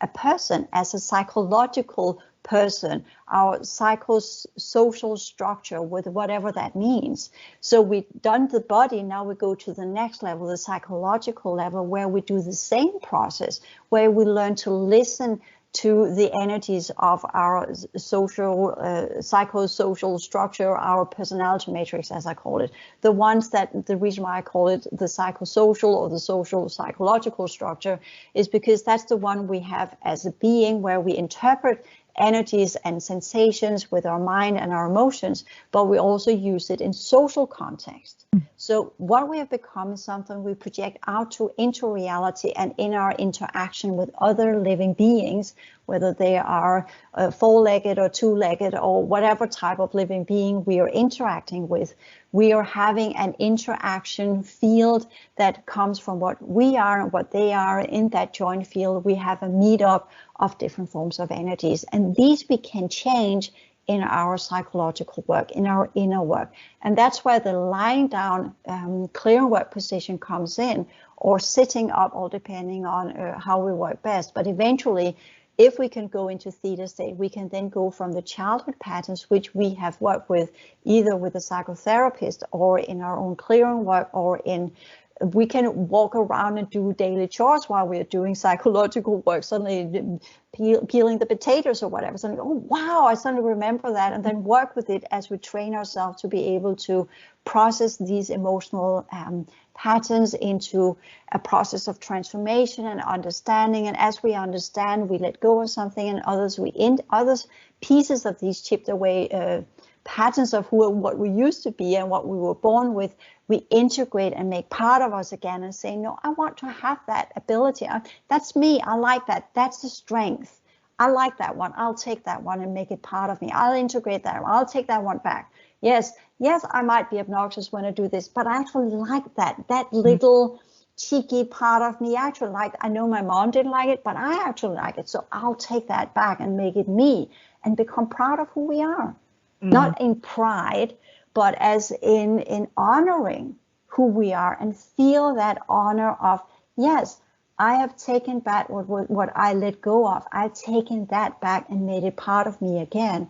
a person, as a psychological person, our psychosocial structure, with whatever that means. So we've done the body, now we go to the next level, the psychological level, where we do the same process, where we learn to listen to the energies of our social, psychosocial structure, our personality matrix, as I call it. The reason why I call it the psychosocial or the social psychological structure is because that's the one we have as a being, where we interpret energies and sensations with our mind and our emotions, but we also use it in social context. So what we have become is something we project out into reality and in our interaction with other living beings, whether they are four-legged or two-legged or whatever type of living being we are interacting with. We are having an interaction field that comes from what we are and what they are. In that joint field, we have a meetup of different forms of energies, and these we can change in our psychological work, in our inner work. And that's where the lying down clear work position comes in, or sitting up, all depending on how we work best. But eventually, if we can go into theta state, we can then go from the childhood patterns, which we have worked with either with a psychotherapist or in our own clearing work, or we can walk around and do daily chores while we're doing psychological work, suddenly peeling the potatoes or whatever. Suddenly, oh, wow, I suddenly remember that, and then work with it as we train ourselves to be able to process these emotional patterns into a process of transformation and understanding. And as we understand, we let go of something, and other pieces of these chipped away patterns of what we used to be and what we were born with, we integrate and make part of us again and say, no, I want to have that ability. That's me. I like that. That's the strength. I like that one. I'll take that one and make it part of me. I'll integrate that. I'll take that one back. Yes, I might be obnoxious when I do this, but I actually like that little cheeky part of me. I actually like. I know my mom didn't like it, but I actually like it. So I'll take that back and make it me and become proud of who we are. Not in pride, but as in honoring who we are, and feel that honor of, yes, I have taken back what I let go of. I've taken that back and made it part of me again.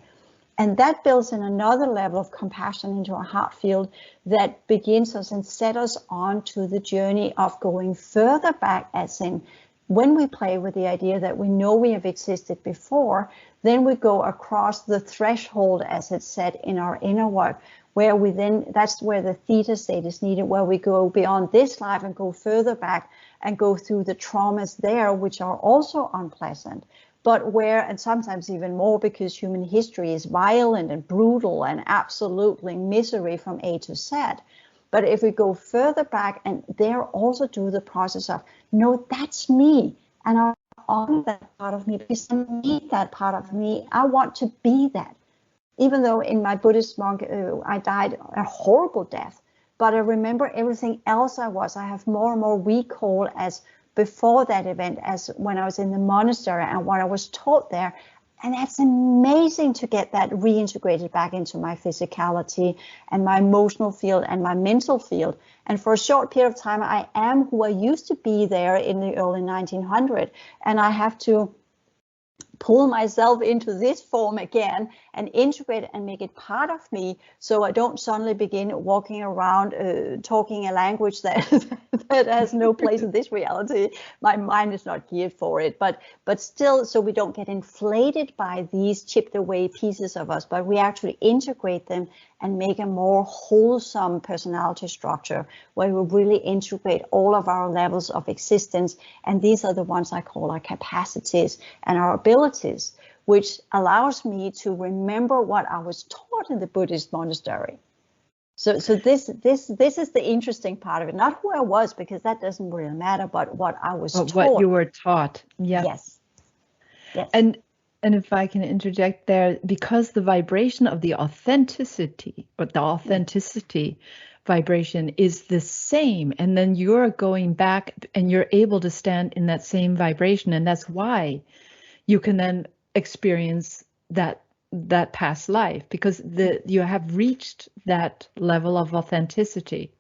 And that builds in another level of compassion into our heart field that begins us and set us on to the journey of going further back, as in when we play with the idea that we know we have existed before, then we go across the threshold, as it's said in our inner work, where that's where the theta state is needed, where we go beyond this life and go further back and go through the traumas there, which are also unpleasant, but and sometimes even more, because human history is violent and brutal and absolutely misery from A to Z. But if we go further back and there also do the process of, no, that's me, and I honor that part of me because I need that part of me. I want to be that. Even though in my Buddhist monk, I died a horrible death, but I remember everything else I was. I have more and more recall as before that event, as when I was in the monastery and what I was taught there. And that's amazing to get that reintegrated back into my physicality and my emotional field and my mental field. And for a short period of time, I am who I used to be there in the early 1900s. And I have to pull myself into this form again and integrate it and make it part of me, so I don't suddenly begin walking around talking a language that has no place in this reality. My mind is not geared for it, but still, so we don't get inflated by these chipped away pieces of us, but we actually integrate them and make a more wholesome personality structure where we really integrate all of our levels of existence. And these are the ones I call our capacities and our abilities qualities, which allows me to remember what I was taught in the Buddhist monastery. So this is the interesting part of it. Not who I was, because that doesn't really matter, but what I was taught. What you were taught. Yeah. Yes. Yes. And if I can interject there, because the vibration of the authenticity, or the authenticity vibration is the same, and then you're going back and you're able to stand in that same vibration, and that's why you can then experience that past life, because you have reached that level of authenticity.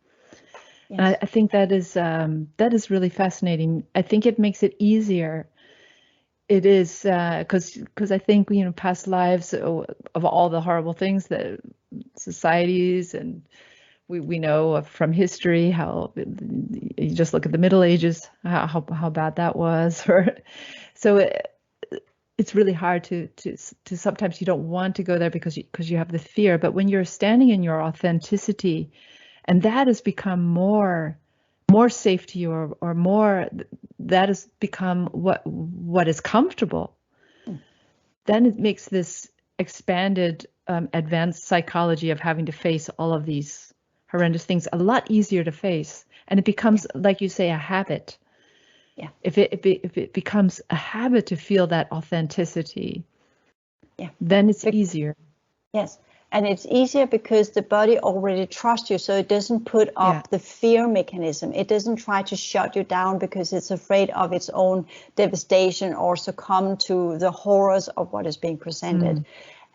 Yes. And I think that is really fascinating. I think it makes it easier. It is because I think, past lives of all the horrible things that societies, and we know from history how you just look at the Middle Ages, how bad that was, so it's really hard to sometimes you don't want to go there because you have the fear. But when you're standing in your authenticity, and that has become more safe to you, or more, that has become what is comfortable, then it makes this expanded advanced psychology of having to face all of these horrendous things a lot easier to face. And it becomes, like you say, a habit. Yeah. If it becomes a habit to feel that authenticity, then it's easier. Yes. And it's easier because the body already trusts you, so it doesn't put up the fear mechanism. It doesn't try to shut you down because it's afraid of its own devastation or succumb to the horrors of what is being presented.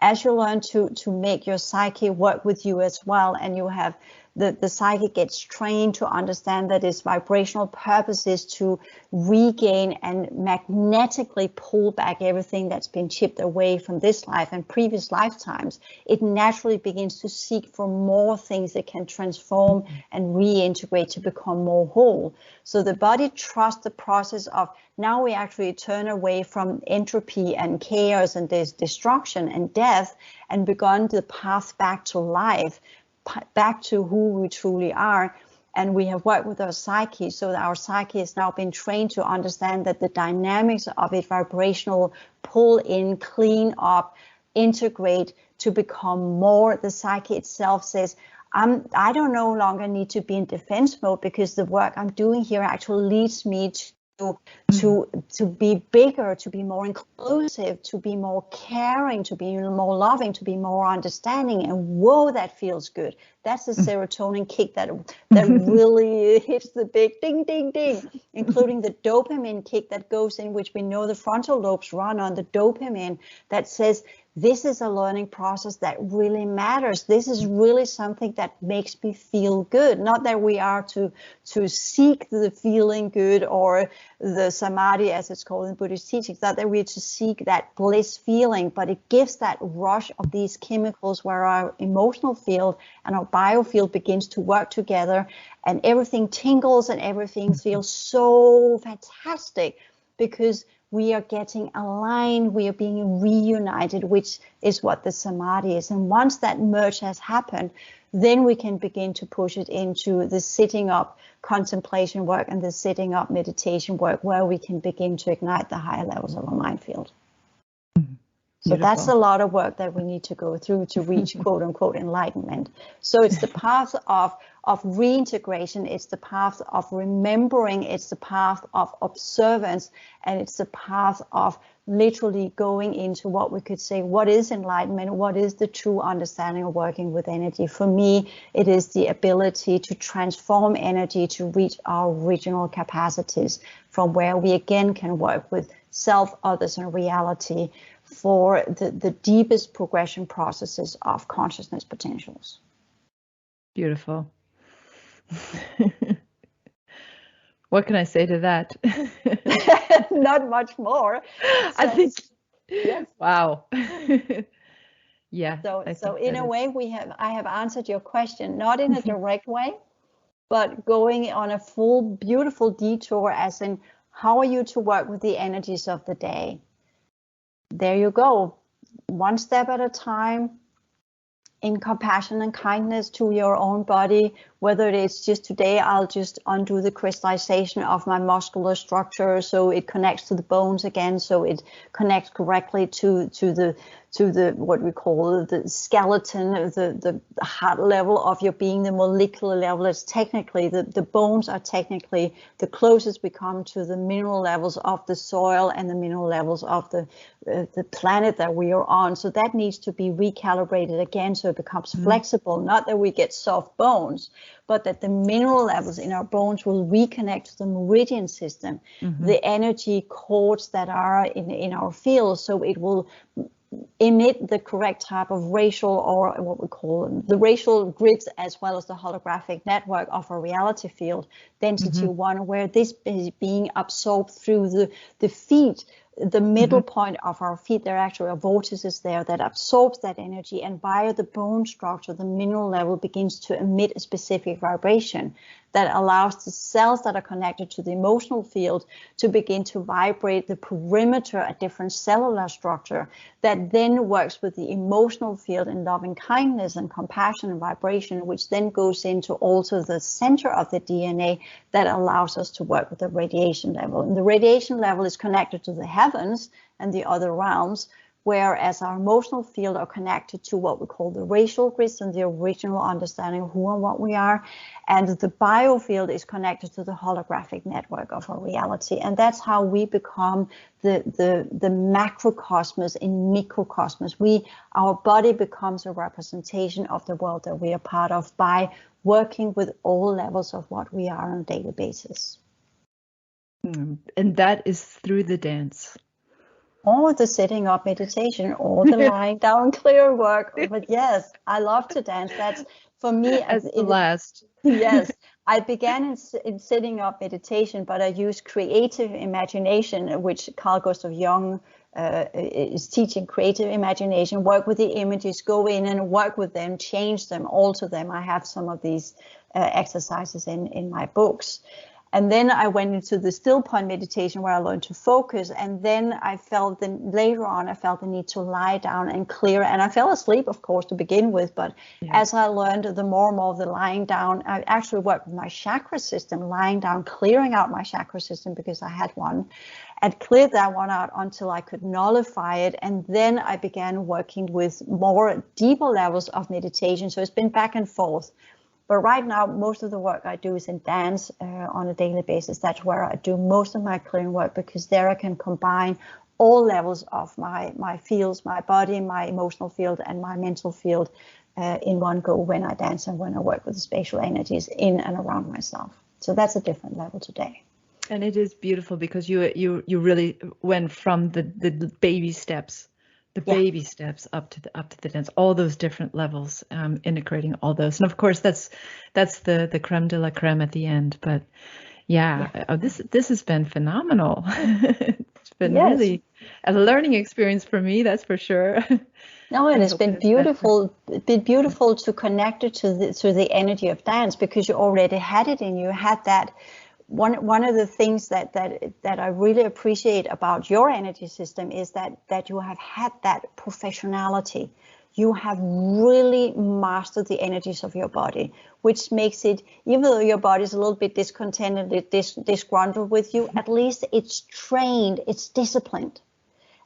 As you learn to make your psyche work with you as well, and you have the psyche gets trained to understand that its vibrational purpose is to regain and magnetically pull back everything that's been chipped away from this life and previous lifetimes, it naturally begins to seek for more things that can transform and reintegrate to become more whole. So the body trusts the process of, now we actually turn away from entropy and chaos and this destruction and death, and begun the path back to life, back to who we truly are. And we have worked with our psyche, so that our psyche has now been trained to understand that the dynamics of it, vibrational, pull in, clean up, integrate to become more. The psyche itself says, I don't no longer need to be in defense mode, because the work I'm doing here actually leads me to be bigger, to be more inclusive, to be more caring, to be more loving, to be more understanding. And whoa, that feels good. That's the serotonin kick that really hits the big ding, ding, ding, including the dopamine kick that goes in, which we know the frontal lobes run on, the dopamine that says, this is a learning process that really matters. This is really something that makes me feel good. Not that we are to seek the feeling good or the samadhi, as it's called in Buddhist teachings, not that we're to seek that bliss feeling, but it gives that rush of these chemicals where our emotional field and our biofield begins to work together, and everything tingles and everything feels so fantastic, because we are getting aligned, we are being reunited, which is what the samadhi is. And once that merge has happened, then we can begin to push it into the sitting up contemplation work and the sitting up meditation work, where we can begin to ignite the higher levels of our mind field. So that's a lot of work that we need to go through to reach quote unquote enlightenment. So it's the path of reintegration, it's the path of remembering, it's the path of observance, and it's the path of literally going into what we could say, what is enlightenment? What is the true understanding of working with energy? For me, it is the ability to transform energy to reach our original capacities, from where we again can work with self, others, and reality for the deepest progression processes of consciousness potentials. Beautiful. What can I say to that? Not much more. I think, yes. Wow. Yeah. So in a way, I have answered your question, not in a direct way, but going on a full, beautiful detour, as in, how are you to work with the energies of the day? There you go. One step at a time, in compassion and kindness to your own body, whether it is just today, I'll just undo the crystallization of my muscular structure so it connects to the bones again, so it connects correctly to the what we call the skeleton, the heart level of your being, the molecular level. It's technically, the bones are technically the closest we come to the mineral levels of the soil and the mineral levels of the planet that we are on. So that needs to be recalibrated again so it becomes flexible. Not that we get soft bones, but that the mineral levels in our bones will reconnect to the meridian system, the energy cords that are in our field, so it will emit the correct type of racial, or what we call the racial grids, as well as the holographic network of a reality field, density 1, where this is being absorbed through the feet, the middle point of our feet. There are actually vortices there that absorbs that energy, and via the bone structure, the mineral level begins to emit a specific vibration that allows the cells that are connected to the emotional field to begin to vibrate the perimeter, a different cellular structure that then works with the emotional field in loving kindness and compassion and vibration, which then goes into also the center of the DNA that allows us to work with the radiation level. And the radiation level is connected to the heavens and the other realms, whereas our emotional field are connected to what we call the racial grids and the original understanding of who and what we are. And the biofield is connected to the holographic network of our reality. And that's how we become the macrocosmos in microcosmos. Our body becomes a representation of the world that we are part of by working with all levels of what we are on a daily basis. And that is through the dance. Or the sitting up meditation, or the lying down clear work. But yes, I love to dance. That's for me. As the last. Yes, I began in sitting up meditation, but I use creative imagination, which Carl Gustav Jung is teaching creative imagination. Work with the images, go in and work with them, change them, alter them. I have some of these exercises in my books. And then I went into the still point meditation, where I learned to focus. And then later on, I felt the need to lie down and clear. And I fell asleep, of course, to begin with. But as I learned the more and more of the lying down, I actually worked with my chakra system, lying down, clearing out my chakra system because I had one, and cleared that one out until I could nullify it. And then I began working with more deeper levels of meditation. So it's been back and forth. But right now, most of the work I do is in dance on a daily basis. That's where I do most of my clearing work, because there I can combine all levels of my fields, my body, my emotional field, and my mental field in one go when I dance and when I work with the spatial energies in and around myself. So that's a different level today. And it is beautiful because you really went from the baby steps. Baby steps up to the dance, all those different levels, integrating all those, and of course that's the creme de la creme at the end. But this has been phenomenal. It's been really a learning experience for me, that's for sure. No, and it's been beautiful. It's been beautiful to connect it to the energy of dance, because you already had it in you. Had that. One of the things that I really appreciate about your energy system is that you have had that professionality. You have really mastered the energies of your body, which makes it, even though your body is a little bit discontented, disgruntled with you, at least it's trained, it's disciplined.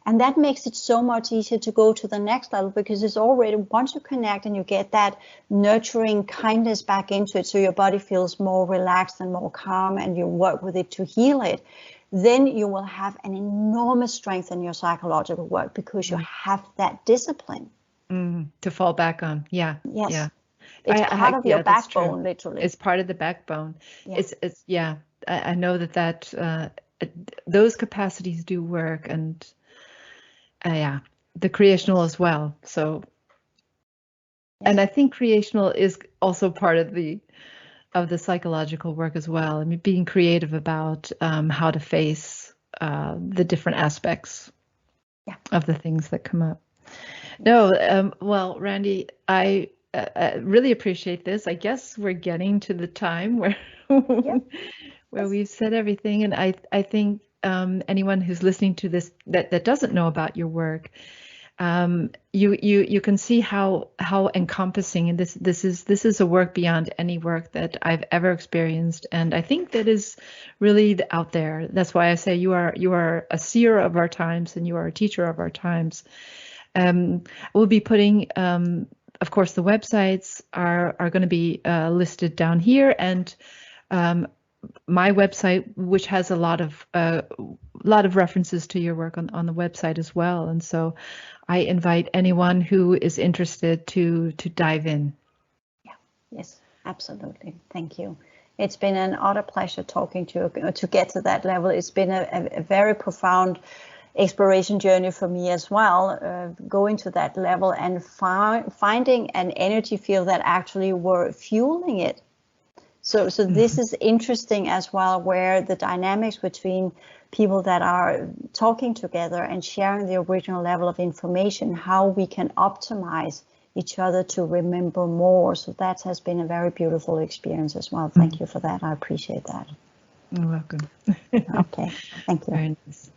And that makes it so much easier to go to the next level, because it's already, once you connect and you get that nurturing kindness back into it, so your body feels more relaxed and more calm, and you work with it to heal it, then you will have an enormous strength in your psychological work, because you have that discipline. To fall back on. Yeah. Yes. Yeah. It's part of your backbone, literally. It's part of the backbone. Yeah. I know that those capacities do work, and the creational as well. So, and I think creational is also part of the psychological work as well. I mean, being creative about how to face the different aspects of the things that come up. No, well, Randy, I really appreciate this. I guess we're getting to the time where we've said everything, and I think anyone who's listening to this that doesn't know about your work, you can see how encompassing, and this is a work beyond any work that I've ever experienced, and I think that is really out there. That's why I say you are a seer of our times, and you are a teacher of our times. We'll be putting, of course, the websites are going to be listed down here, and my website, which has a lot of references to your work on the website as well. And so I invite anyone who is interested to dive in. Yeah, yes, absolutely. Thank you. It's been an utter pleasure talking to you to get to that level. It's been a very profound exploration journey for me as well, going to that level and finding an energy field that actually were fueling it. So this is interesting as well, where the dynamics between people that are talking together and sharing the original level of information, how we can optimize each other to remember more. So that has been a very beautiful experience as well. Thank you for that. I appreciate that. You're welcome. Okay, thank you. Very nice.